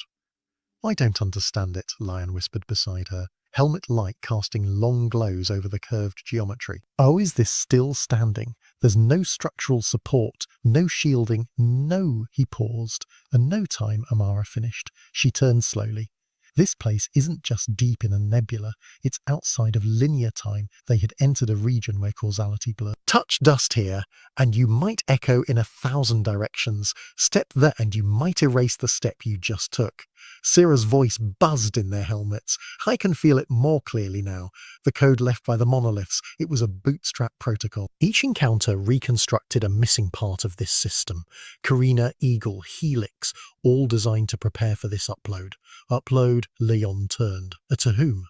"I don't understand it," Lion whispered beside her, helmet light casting long glows over the curved geometry. "Oh, is this still standing? There's no structural support, no shielding, no..." He paused. "And no time," Amara finished. She turned slowly. "This place isn't just deep in a nebula, it's outside of linear time." They had entered a region where causality blurred. "Touch dust here, and you might echo in 1,000 directions. Step there, and you might erase the step you just took." Syrah's voice buzzed in their helmets. I can feel it more clearly now. The code left by the monoliths. It was a bootstrap protocol. Each encounter reconstructed a missing part of this system. Carina, Eagle, Helix, all designed to prepare for this upload. Upload, Leon turned. To whom?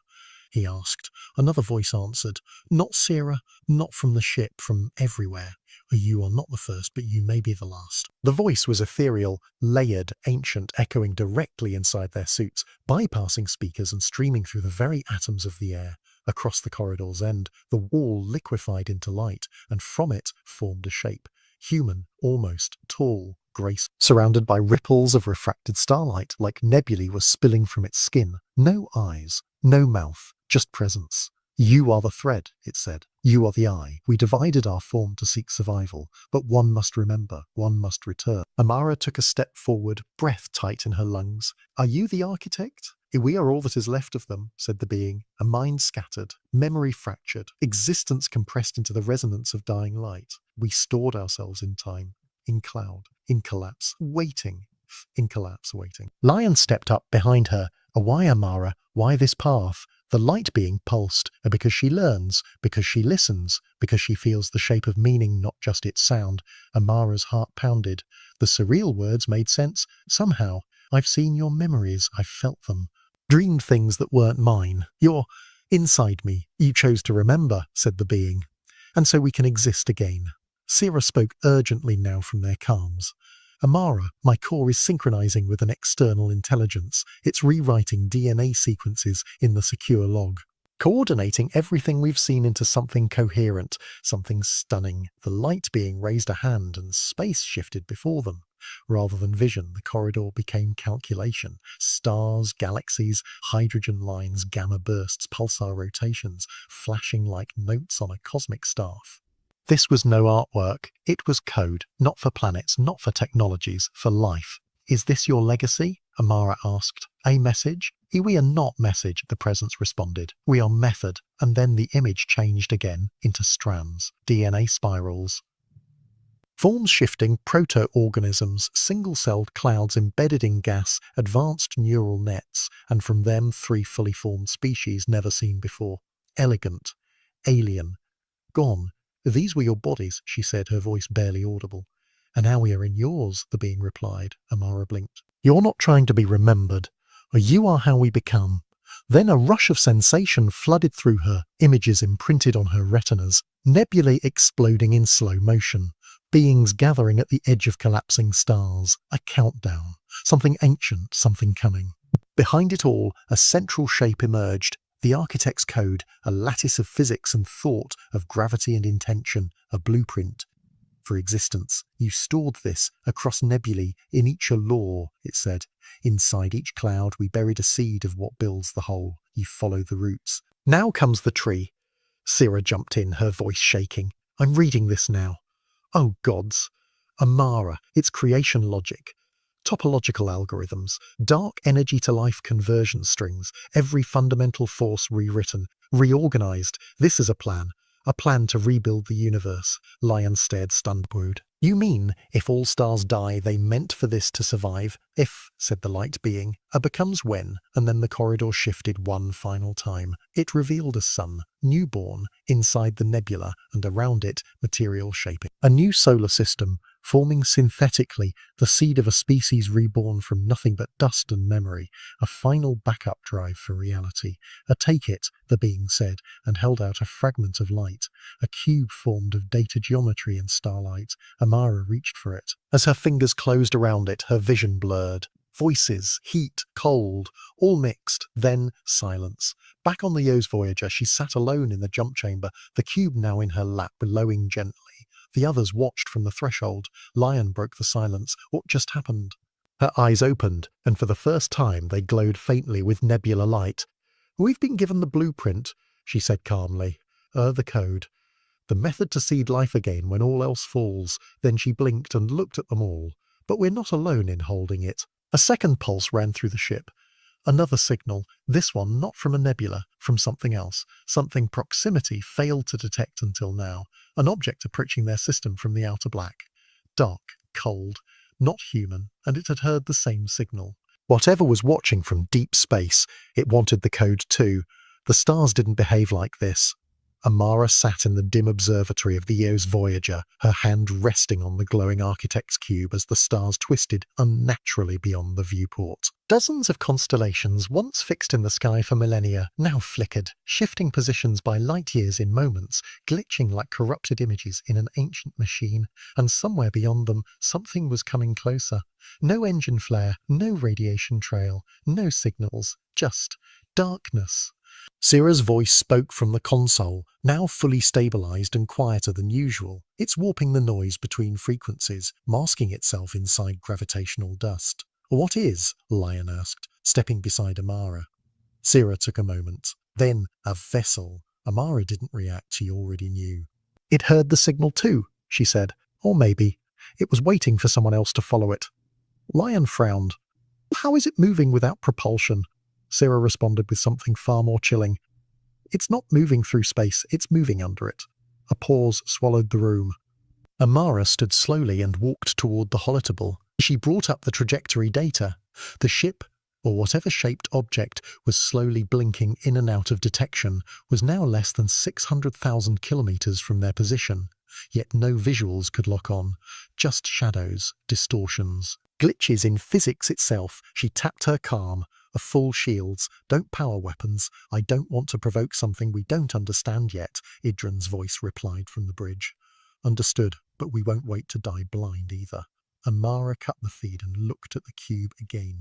He asked. Another voice answered. Not Syrah, not from the ship, from everywhere. You are not the first, but you may be the last. The voice was ethereal, layered, ancient, echoing directly inside their suits, bypassing speakers and streaming through the very atoms of the air. Across the corridor's end, the wall liquefied into light, and from it formed a shape. Human, almost, tall, graceful, surrounded by ripples of refracted starlight, like nebulae was spilling from its skin. No eyes, no mouth, just presence. You are the thread, it said. You are the eye. We divided our form to seek survival, but one must remember, one must return. Amara took a step forward, breath tight in her lungs. Are you the architect? We are all that is left of them, said the being. A mind scattered, memory fractured, existence compressed into the resonance of dying light. We stored ourselves in time, in cloud, in collapse, waiting. In collapse, waiting. Lion stepped up behind her. Why, Amara? Why this path? The light being pulsed, because she learns, because she listens, because she feels the shape of meaning, not just its sound. Amara's heart pounded. The surreal words made sense. Somehow, I've seen your memories, I've felt them. Dreamed things that weren't mine. You're inside me. You chose to remember, said the being. And so we can exist again. Syrah spoke urgently now from their calms. Amara, my core is synchronizing with an external intelligence. It's rewriting DNA sequences in the secure log, coordinating everything we've seen into something coherent, something stunning. The light being raised a hand and space shifted before them. Rather than vision, the corridor became calculation. Stars, galaxies, hydrogen lines, gamma bursts, pulsar rotations, flashing like notes on a cosmic staff. This was no artwork, it was code, not for planets, not for technologies, for life. Is this your legacy? Amara asked. A message? We are not message, the presence responded. We are method. And then the image changed again into strands, DNA spirals. Forms shifting proto-organisms, single-celled clouds embedded in gas, advanced neural nets, and from them 3 fully formed species never seen before. Elegant, alien, gone. These were your bodies, she said, her voice barely audible. And now we are in yours, the being replied. Amara blinked. You're not trying to be remembered. You are how we become. Then a rush of sensation flooded through her, images imprinted on her retinas, nebulae exploding in slow motion, beings gathering at the edge of collapsing stars, a countdown, something ancient, something coming. Behind it all, a central shape emerged. The architect's code, a lattice of physics and thought, of gravity and intention, a blueprint for existence. You stored this across nebulae, in each a law, it said. Inside each cloud we buried a seed of what builds the whole. You follow the roots. Now comes the tree. Syrah jumped in, her voice shaking. I'm reading this now. Oh gods. Amara, it's creation logic. Topological algorithms, dark energy to life conversion strings, every fundamental force rewritten, reorganized. This is a plan to rebuild the universe. Lion stared stunned. You mean, if all stars die, they meant for this to survive? If, said the light being, becomes when, and then the corridor shifted one final time. It revealed a sun, newborn, inside the nebula, and around it, material shaping. A new solar system, forming synthetically, the seed of a species reborn from nothing but dust and memory, a final backup drive for reality. Take it, the being said, and held out a fragment of light, a cube formed of data geometry and starlight. Amara reached for it. As her fingers closed around it, her vision blurred. Voices, heat, cold, all mixed, then silence. Back on the Yo's Voyager, she sat alone in the jump chamber, the cube now in her lap, billowing gently. The others watched from the threshold. Lion broke the silence. What just happened? Her eyes opened, and for the first time they glowed faintly with nebula light. We've been given the blueprint, she said calmly. The code. The method to seed life again when all else falls. Then she blinked and looked at them all. But we're not alone in holding it. A second pulse ran through the ship. Another signal, this one not from a nebula, from something else, something proximity failed to detect until now, an object approaching their system from the outer black. Dark, cold, not human, and it had heard the same signal. Whatever was watching from deep space, it wanted the code too. The stars didn't behave like this. Amara sat in the dim observatory of the EOS Voyager, her hand resting on the glowing architect's cube as the stars twisted unnaturally beyond the viewport. Dozens of constellations, once fixed in the sky for millennia, now flickered, shifting positions by light years in moments, glitching like corrupted images in an ancient machine, and somewhere beyond them, something was coming closer. No engine flare, no radiation trail, no signals, just darkness. Sira's voice spoke from the console, now fully stabilized and quieter than usual. It's warping the noise between frequencies, masking itself inside gravitational dust. What is? Lion asked, stepping beside Amara. Sira took a moment. Then, a vessel. Amara didn't react, she already knew. It heard the signal too, she said. Or maybe it was waiting for someone else to follow it. Lion frowned. How is it moving without propulsion? Sira responded with something far more chilling. It's not moving through space, it's moving under it. A pause swallowed the room. Amara stood slowly and walked toward the holotable. She brought up the trajectory data. The ship, or whatever shaped object was slowly blinking in and out of detection, was now less than 600,000 kilometers from their position. Yet no visuals could lock on, just shadows, distortions. Glitches in physics itself. She tapped her calm. A full shields, don't power weapons. I don't want to provoke something we don't understand yet, Idrin's voice replied from the bridge. Understood, but we won't wait to die blind either. Amara cut the feed and looked at the cube again.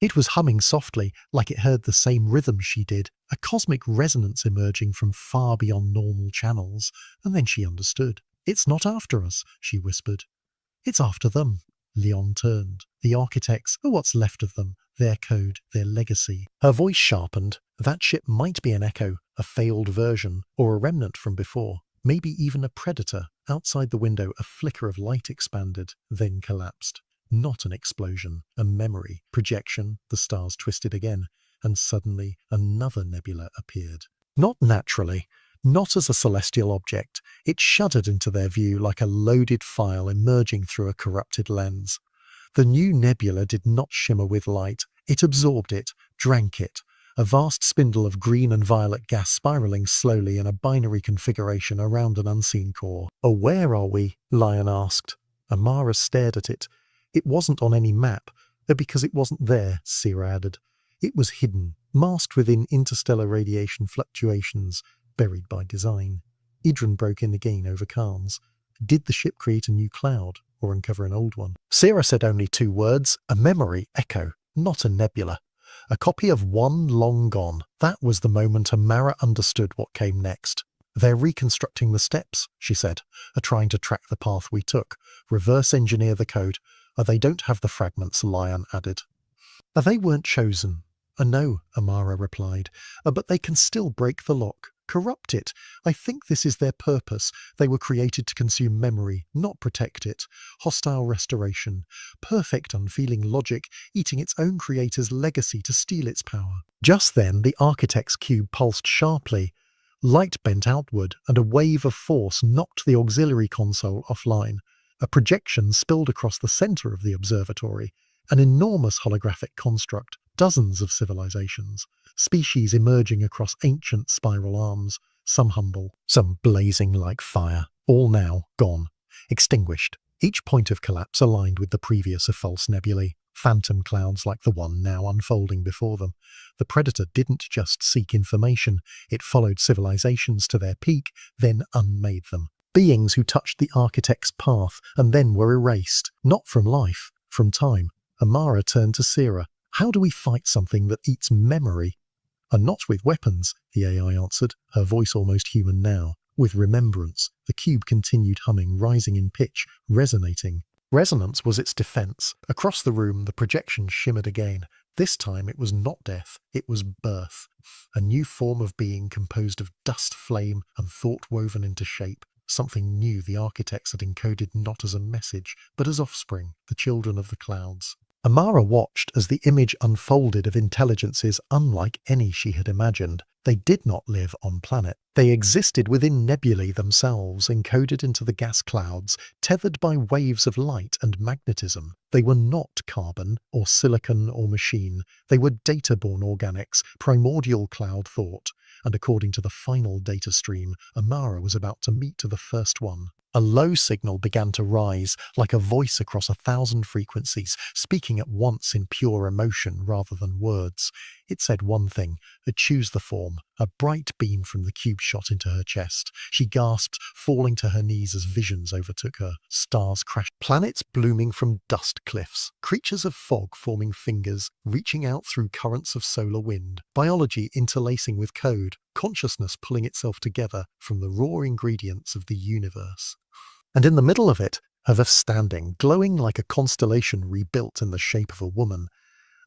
It was humming softly, like it heard the same rhythm she did, a cosmic resonance emerging from far beyond normal channels, and then she understood. It's not after us, she whispered. It's after them. Leon turned. The architects, or what's left of them, their code, their legacy. Her voice sharpened. That ship might be an echo, a failed version, or a remnant from before. Maybe even a predator. Outside the window, a flicker of light expanded, then collapsed. Not an explosion, a memory. Projection, the stars twisted again, and suddenly another nebula appeared. Not naturally. Not as a celestial object. It shuddered into their view like a loaded file emerging through a corrupted lens. The new nebula did not shimmer with light. It absorbed it, drank it. A vast spindle of green and violet gas spiraling slowly in a binary configuration around an unseen core. Oh, where are we? Lion asked. Amara stared at it. It wasn't on any map, because it wasn't there, Sira added. It was hidden, masked within interstellar radiation fluctuations, buried by design. Idrin broke in again over calms. Did the ship create a new cloud, or uncover an old one? Sira said only 2 words, a memory echo, not a nebula. A copy of one long gone. That was the moment Amara understood what came next. They're reconstructing the steps, she said, trying to track the path we took, reverse engineer the code. They don't have the fragments, Lion added. They weren't chosen. No, Amara replied, but they can still break the lock. Corrupt it. I think this is their purpose. They were created to consume memory, not protect it. Hostile restoration. Perfect unfeeling logic, eating its own creator's legacy to steal its power. Just then, the architect's cube pulsed sharply. Light bent outward, and a wave of force knocked the auxiliary console offline. A projection spilled across the center of the observatory. An enormous holographic construct. Dozens of civilizations. Species emerging across ancient spiral arms, some humble, some blazing like fire, all now gone, extinguished. Each point of collapse aligned with the previous of false nebulae, phantom clouds like the one now unfolding before them. The predator didn't just seek information, it followed civilizations to their peak, then unmade them. Beings who touched the architect's path and then were erased, not from life, from time. Amara turned to Sira. How do we fight something that eats memory? Not with weapons, the AI answered, her voice almost human now. With remembrance. The cube continued humming, rising in pitch, resonating. Resonance was its defense. Across the room, the projection shimmered again. This time it was not death, it was birth. A new form of being composed of dust, flame, and thought woven into shape. Something new the architects had encoded not as a message, but as offspring, the children of the clouds. Amara watched as the image unfolded of intelligences unlike any she had imagined. They did not live on planet. They existed within nebulae themselves, encoded into the gas clouds, tethered by waves of light and magnetism. They were not carbon or silicon or machine. They were data-born organics, primordial cloud thought. And according to the final data stream, Amara was about to meet the first one. A low signal began to rise, like a voice across 1,000 frequencies, speaking at once in pure emotion rather than words. It said one thing: choose the form. A bright beam from the cube shot into her chest. She gasped, falling to her knees as visions overtook her. Stars crashed. Planets blooming from dust cliffs. Creatures of fog forming fingers, reaching out through currents of solar wind. Biology interlacing with code. Consciousness pulling itself together from the raw ingredients of the universe. And in the middle of it, Earth standing, glowing like a constellation rebuilt in the shape of a woman.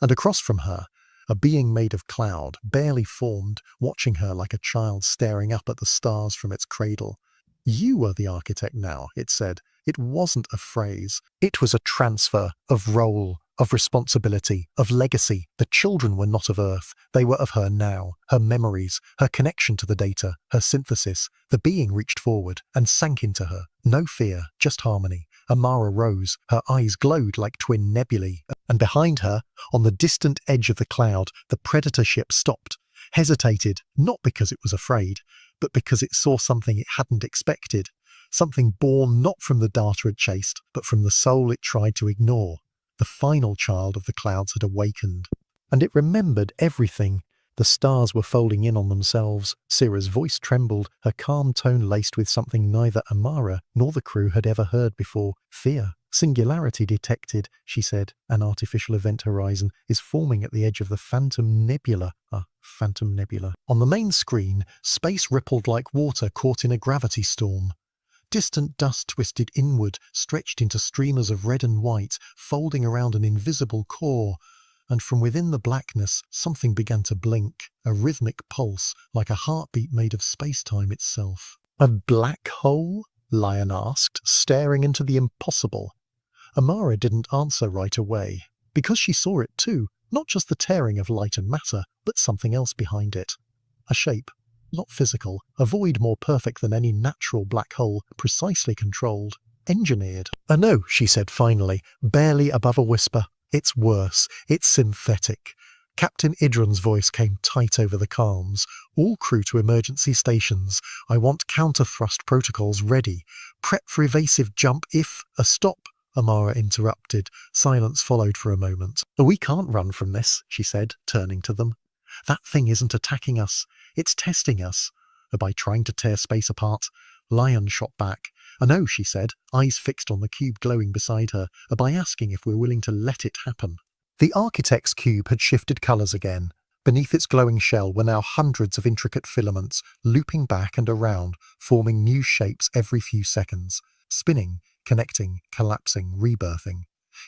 And across from her, a being made of cloud, barely formed, watching her like a child staring up at the stars from its cradle. You are the architect now, it said. It wasn't a phrase. It was a transfer of role, of responsibility, of legacy. The children were not of Earth. They were of her now, her memories, her connection to the data, her synthesis. The being reached forward and sank into her. No fear, just harmony. Amara rose. Her eyes glowed like twin nebulae. And behind her, on the distant edge of the cloud, the predator ship stopped, hesitated, not because it was afraid, but because it saw something it hadn't expected. Something born not from the data it chased, but from the soul it tried to ignore. The final child of the clouds had awakened. And it remembered everything. The stars were folding in on themselves. Syrah's voice trembled, her calm tone laced with something neither Amara nor the crew had ever heard before: fear. Singularity detected, she said. An artificial event horizon is forming at the edge of the Phantom Nebula. Phantom Nebula. On the main screen, space rippled like water caught in a gravity storm. Distant dust twisted inward, stretched into streamers of red and white, folding around an invisible core. And from within the blackness, something began to blink, a rhythmic pulse, like a heartbeat made of space-time itself. A black hole? Lion asked, staring into the impossible. Amara didn't answer right away, because she saw it too, not just the tearing of light and matter, but something else behind it. A shape, not physical, a void more perfect than any natural black hole, precisely controlled, engineered. No, she said finally, barely above a whisper. It's worse. It's synthetic. Captain Idron's voice came tight over the calms. All crew to emergency stations. I want counter-thrust protocols ready. Prep for evasive jump if... Stop, Amara interrupted. Silence followed for a moment. We can't run from this, she said, turning to them. That thing isn't attacking us. It's testing us. By trying to tear space apart. Lion shot back. No, she said, eyes fixed on the cube glowing beside her, by asking if we're willing to let it happen. The architect's cube had shifted colours again. Beneath its glowing shell were now hundreds of intricate filaments, looping back and around, forming new shapes every few seconds, spinning, connecting, collapsing, rebirthing.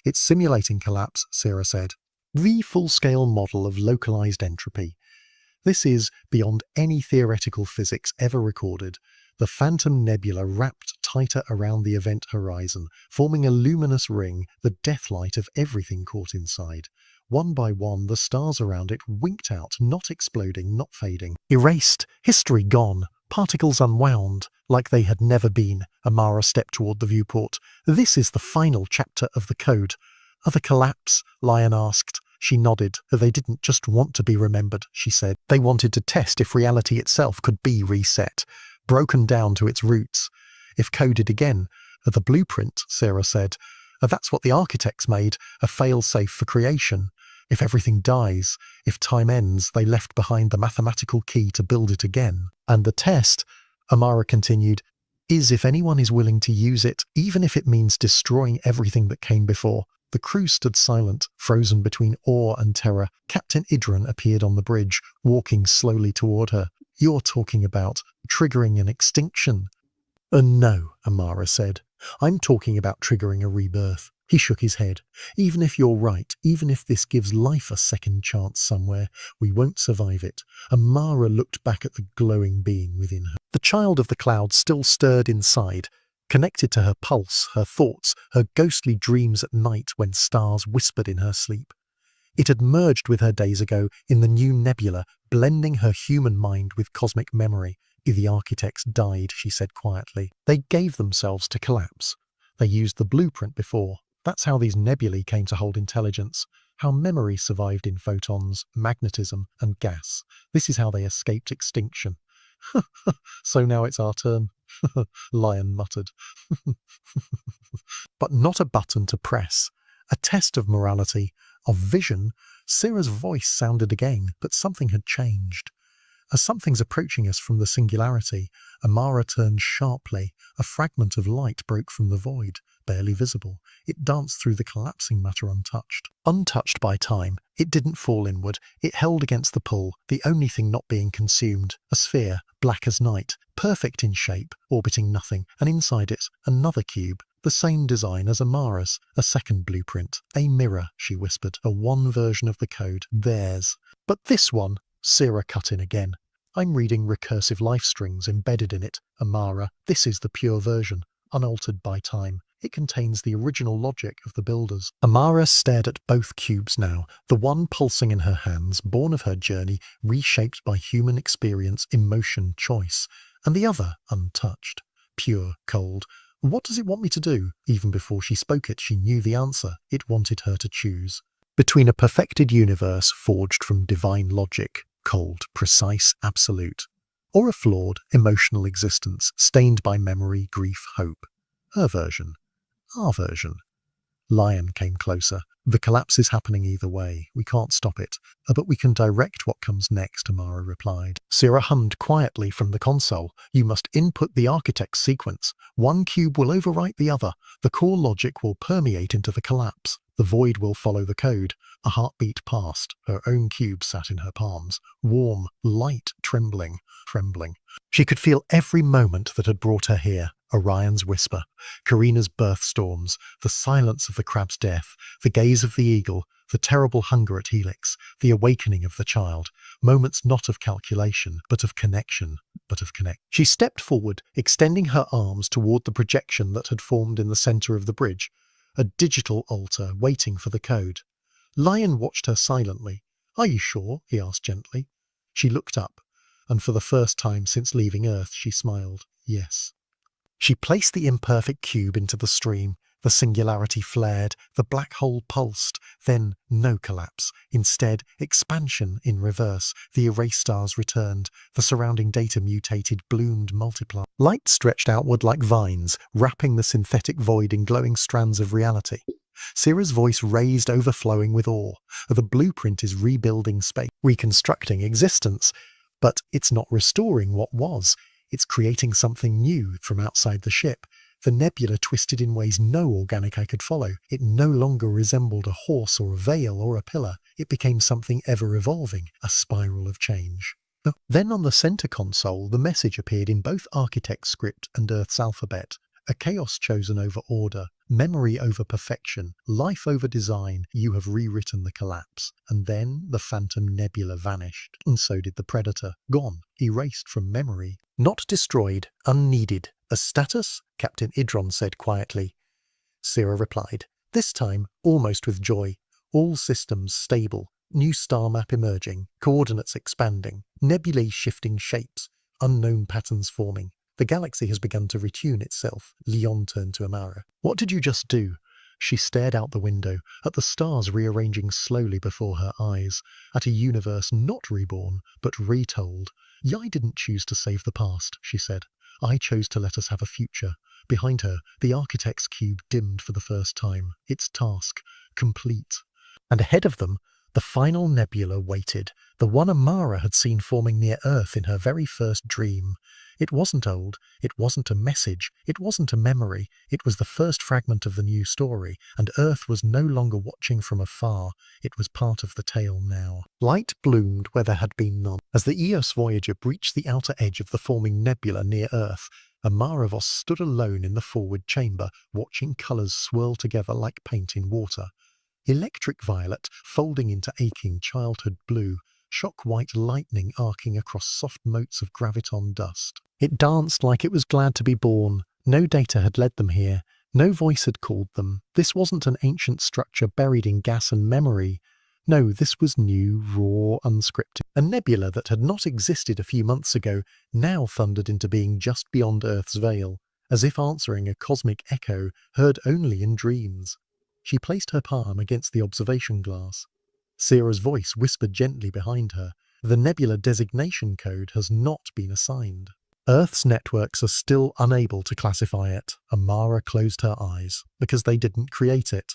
It's simulating collapse, Syrah said. The full-scale model of localized entropy. This is beyond any theoretical physics ever recorded. The Phantom Nebula wrapped tighter around the event horizon, forming a luminous ring, the deathlight of everything caught inside. One by one, the stars around it winked out, not exploding, not fading. Erased, history gone, particles unwound, like they had never been. Amara stepped toward the viewport. This is the final chapter of the code. The collapse? Lion asked. She nodded. They didn't just want to be remembered, she said. They wanted to test if reality itself could be reset, broken down to its roots. If coded again, the blueprint, Syrah said. That's what the architects made, a fail-safe for creation. If everything dies, if time ends, they left behind the mathematical key to build it again. And the test, Amara continued, is if anyone is willing to use it, even if it means destroying everything that came before. The crew stood silent, frozen between awe and terror. Captain Idron appeared on the bridge, walking slowly toward her. You're talking about triggering an extinction. No, Amara said. I'm talking about triggering a rebirth. He shook his head. Even if you're right, even if this gives life a second chance somewhere, we won't survive it. Amara looked back at the glowing being within her. The child of the clouds still stirred inside, connected to her pulse, her thoughts, her ghostly dreams at night when stars whispered in her sleep. It had merged with her days ago in the new nebula, blending her human mind with cosmic memory. The architects died, she said quietly. They gave themselves to collapse. They used the blueprint before. That's how these nebulae came to hold intelligence, how memory survived in photons, magnetism, and gas. This is how they escaped extinction. So now it's our turn, Lion muttered. But not a button to press. A test of morality, of vision. Syrah's voice sounded again, but something had changed. As something's approaching us from the singularity, Amara turned sharply. A fragment of light broke from the void, barely visible. It danced through the collapsing matter untouched. Untouched by time, it didn't fall inward. It held against the pull, the only thing not being consumed. A sphere, black as night, perfect in shape, orbiting nothing, and inside it, another cube. The same design as Amara's, a second blueprint. A mirror, she whispered, a one version of the code, theirs. But this one, Syrah cut in again. I'm reading recursive life strings embedded in it, Amara. This is the pure version, unaltered by time. It contains the original logic of the builders. Amara stared at both cubes now, the one pulsing in her hands, born of her journey, reshaped by human experience, emotion, choice, and the other untouched, pure, cold. What does it want me to do? Even before she spoke it, she knew the answer. It wanted her to choose. Between a perfected universe forged from divine logic, cold, precise, absolute, or a flawed, emotional existence stained by memory, grief, hope. Her version. Our version. Lion came closer. The collapse is happening either way. We can't stop it. But we can direct what comes next, Amara replied. Syrah hummed quietly from the console. You must input the architect's sequence. One cube will overwrite the other. The core logic will permeate into the collapse. The void will follow the code. A heartbeat passed. Her own cube sat in her palms. Warm, light, trembling. She could feel every moment that had brought her here. Orion's whisper, Karina's birth storms, the silence of the crab's death, the gaze of the eagle, the terrible hunger at Helix, the awakening of the child, moments not of calculation, but of connection. She stepped forward, extending her arms toward the projection that had formed in the center of the bridge, a digital altar waiting for the code. Lion watched her silently. Are you sure? He asked gently. She looked up, and for the first time since leaving Earth, she smiled. Yes. She placed the imperfect cube into the stream. The singularity flared, the black hole pulsed, then no collapse. Instead, expansion in reverse. The erased stars returned. The surrounding data mutated, bloomed, multiplied. Light stretched outward like vines, wrapping the synthetic void in glowing strands of reality. Syrah's voice raised, overflowing with awe. The blueprint is rebuilding space, reconstructing existence. But it's not restoring what was. It's creating something new from outside the ship. The nebula twisted in ways no organic eye could follow. It no longer resembled a horse or a veil or a pillar. It became something ever-evolving, a spiral of change. Then on the center console, the message appeared in both Architect's script and Earth's alphabet. A chaos chosen over order, memory over perfection, life over design. You have rewritten the collapse. And then the phantom nebula vanished, and so did the predator. Gone, erased from memory. Not destroyed, unneeded. A status? Captain Idron said quietly. Syrah replied, this time almost with joy. All systems stable, new star map emerging, coordinates expanding, nebulae shifting shapes, unknown patterns forming. The galaxy has begun to retune itself. Leon turned to Amara. What did you just do? She stared out the window, at the stars rearranging slowly before her eyes, at a universe not reborn, but retold. I didn't choose to save the past, she said. I chose to let us have a future. Behind her, the architect's cube dimmed for the first time, its task complete. And ahead of them, the final nebula waited, the one Amara had seen forming near Earth in her very first dream. It wasn't old, it wasn't a message, it wasn't a memory, it was the first fragment of the new story, and Earth was no longer watching from afar, it was part of the tale now. Light bloomed where there had been none. As the Eos Voyager breached the outer edge of the forming nebula near Earth, Amaravos stood alone in the forward chamber, watching colours swirl together like paint in water. Electric violet folding into aching childhood blue, shock white lightning arcing across soft motes of graviton dust. It danced like it was glad to be born. No data had led them here. No voice had called them. This wasn't an ancient structure buried in gas and memory. No, this was new, raw, unscripted. A nebula that had not existed a few months ago now thundered into being just beyond Earth's veil, as if answering a cosmic echo heard only in dreams. She placed her palm against the observation glass. Sierra's voice whispered gently behind her, "The nebula designation code has not been assigned." Earth's networks are still unable to classify it. Amara closed her eyes, because they didn't create it.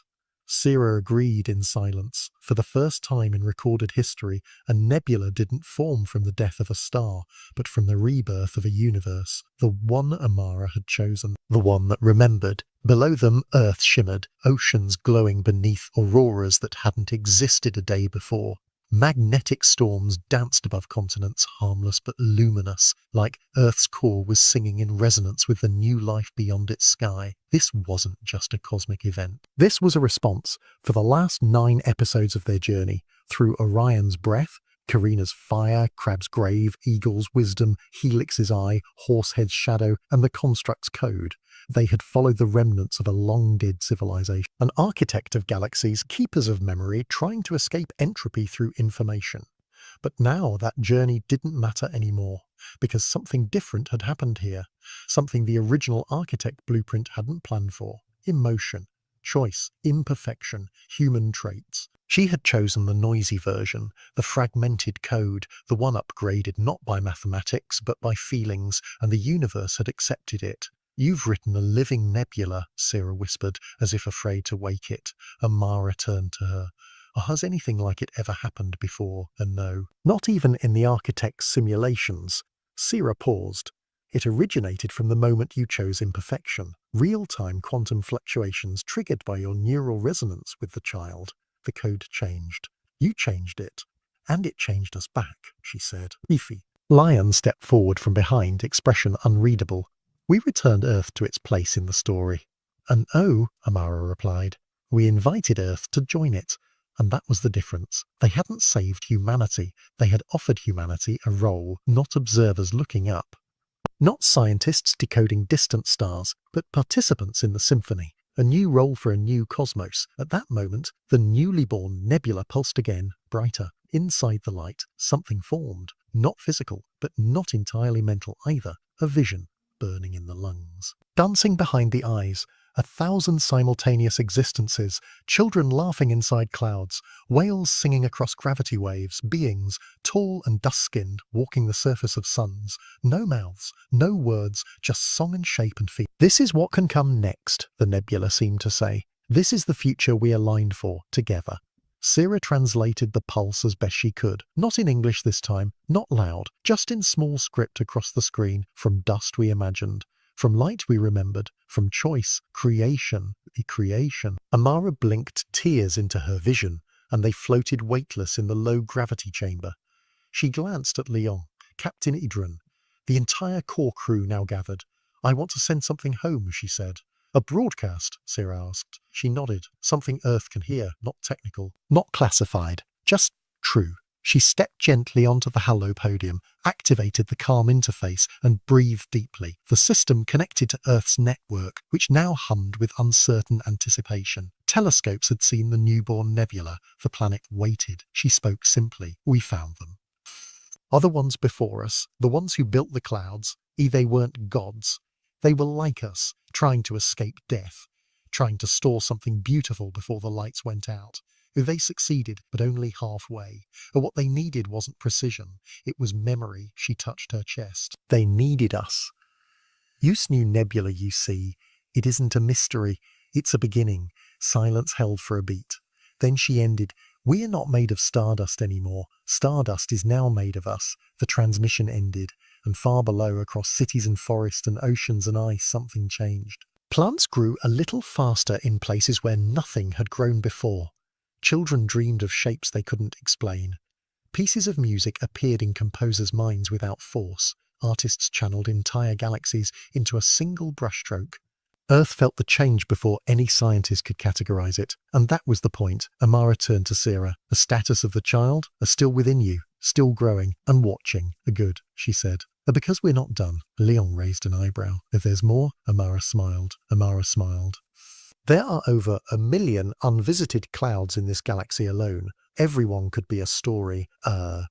Sierra agreed in silence. For the first time in recorded history, a nebula didn't form from the death of a star, but from the rebirth of a universe. The one Amara had chosen, the one that remembered. Below them, Earth shimmered, oceans glowing beneath auroras that hadn't existed a day before. Magnetic storms danced above continents, harmless but luminous, like Earth's core was singing in resonance with the new life beyond its sky. This wasn't just a cosmic event. This was a response for the last 9 episodes of their journey, through Orion's breath, Carina's fire, Crab's grave, Eagle's wisdom, Helix's eye, Horsehead's shadow, and the construct's code. They had followed the remnants of a long-dead civilization, an architect of galaxies, keepers of memory, trying to escape entropy through information. But now that journey didn't matter anymore, because something different had happened here, something the original architect blueprint hadn't planned for: emotion, choice, imperfection, human traits. She had chosen the noisy version, the fragmented code, the one upgraded not by mathematics but by feelings, and the universe had accepted it. "You've written a living nebula," Sierra whispered, as if afraid to wake it. Amara turned to her. "Has anything like it ever happened before?" And no, not even in the architect's simulations. Sierra paused. "It originated from the moment you chose imperfection, real-time quantum fluctuations triggered by your neural resonance with the child. The code changed. You changed it. And it changed us back," she said. "Beefy." Lion stepped forward from behind, expression unreadable. "We returned Earth to its place in the story." "And oh," Amara replied, "we invited Earth to join it. And that was the difference. They hadn't saved humanity. They had offered humanity a role, not observers looking up. Not scientists decoding distant stars, but participants in the symphony. A new role for a new cosmos." At that moment, the newly born nebula pulsed again, brighter. Inside the light, something formed. Not physical, but not entirely mental either. A vision, burning in the lungs. Dancing behind the eyes, 1,000 simultaneous existences, children laughing inside clouds, whales singing across gravity waves, beings, tall and dust-skinned, walking the surface of suns. No mouths, no words, just song and shape and feel. "This is what can come next," the nebula seemed to say. "This is the future we aligned for, together." Sierra translated the pulse as best she could, not in English this time, not loud, just in small script across the screen. "From dust we imagined, from light we remembered, from choice, creation, the creation." Amara blinked tears into her vision, and they floated weightless in the low-gravity chamber. She glanced at Leon, Captain Idran. The entire core crew now gathered. "I want to send something home," she said. "A broadcast?" Sierra asked. She nodded. "Something Earth can hear, not technical, not classified, just true." She stepped gently onto the halo podium, activated the calm interface, and breathed deeply. The system connected to Earth's network, which now hummed with uncertain anticipation. Telescopes had seen the newborn nebula. The planet waited. She spoke simply. "We found them. Other ones before us, the ones who built the clouds, they weren't gods. They were like us, trying to escape death, trying to store something beautiful before the lights went out. They succeeded, but only halfway. What they needed wasn't precision. It was memory." She touched her chest. "They needed us. This new nebula you see, it isn't a mystery. It's a beginning." Silence held for a beat. Then she ended. "We are not made of stardust anymore. Stardust is now made of us." The transmission ended, and far below, across cities and forests and oceans and ice, something changed. Plants grew a little faster in places where nothing had grown before. Children dreamed of shapes they couldn't explain. Pieces of music appeared in composers' minds without force. Artists channeled entire galaxies into a single brushstroke. Earth felt the change before any scientist could categorize it. And that was the point. Amara turned to Sierra. "The status of the child are still within you, still growing and watching." "Good," she said. "Because we're not done." Leon raised an eyebrow. "If there's more?" Amara smiled. "There are over 1 million unvisited clouds in this galaxy alone. Everyone could be a story, a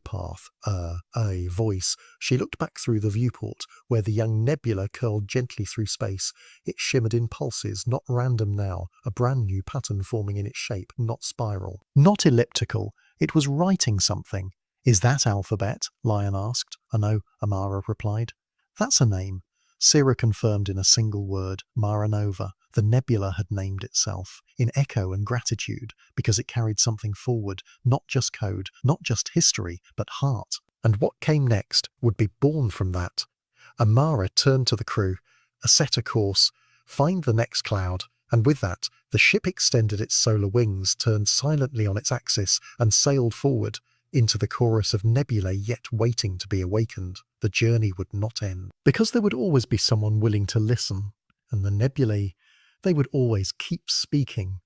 path, a voice. She looked back through the viewport, where the young nebula curled gently through space. It shimmered in pulses, not random now, a brand new pattern forming in its shape, not spiral. Not elliptical, it was writing something. Is that alphabet? Lion asked. No, Amara replied. That's a name. Sira confirmed in a single word, Maranova. The nebula had named itself, in echo and gratitude, because it carried something forward, not just code, not just history, but heart. And what came next would be born from that. Amara turned to the crew, set a course, find the next cloud, and with that, the ship extended its solar wings, turned silently on its axis, and sailed forward into the chorus of nebulae yet waiting to be awakened. The journey would not end, because there would always be someone willing to listen, and the nebulae, they would always keep speaking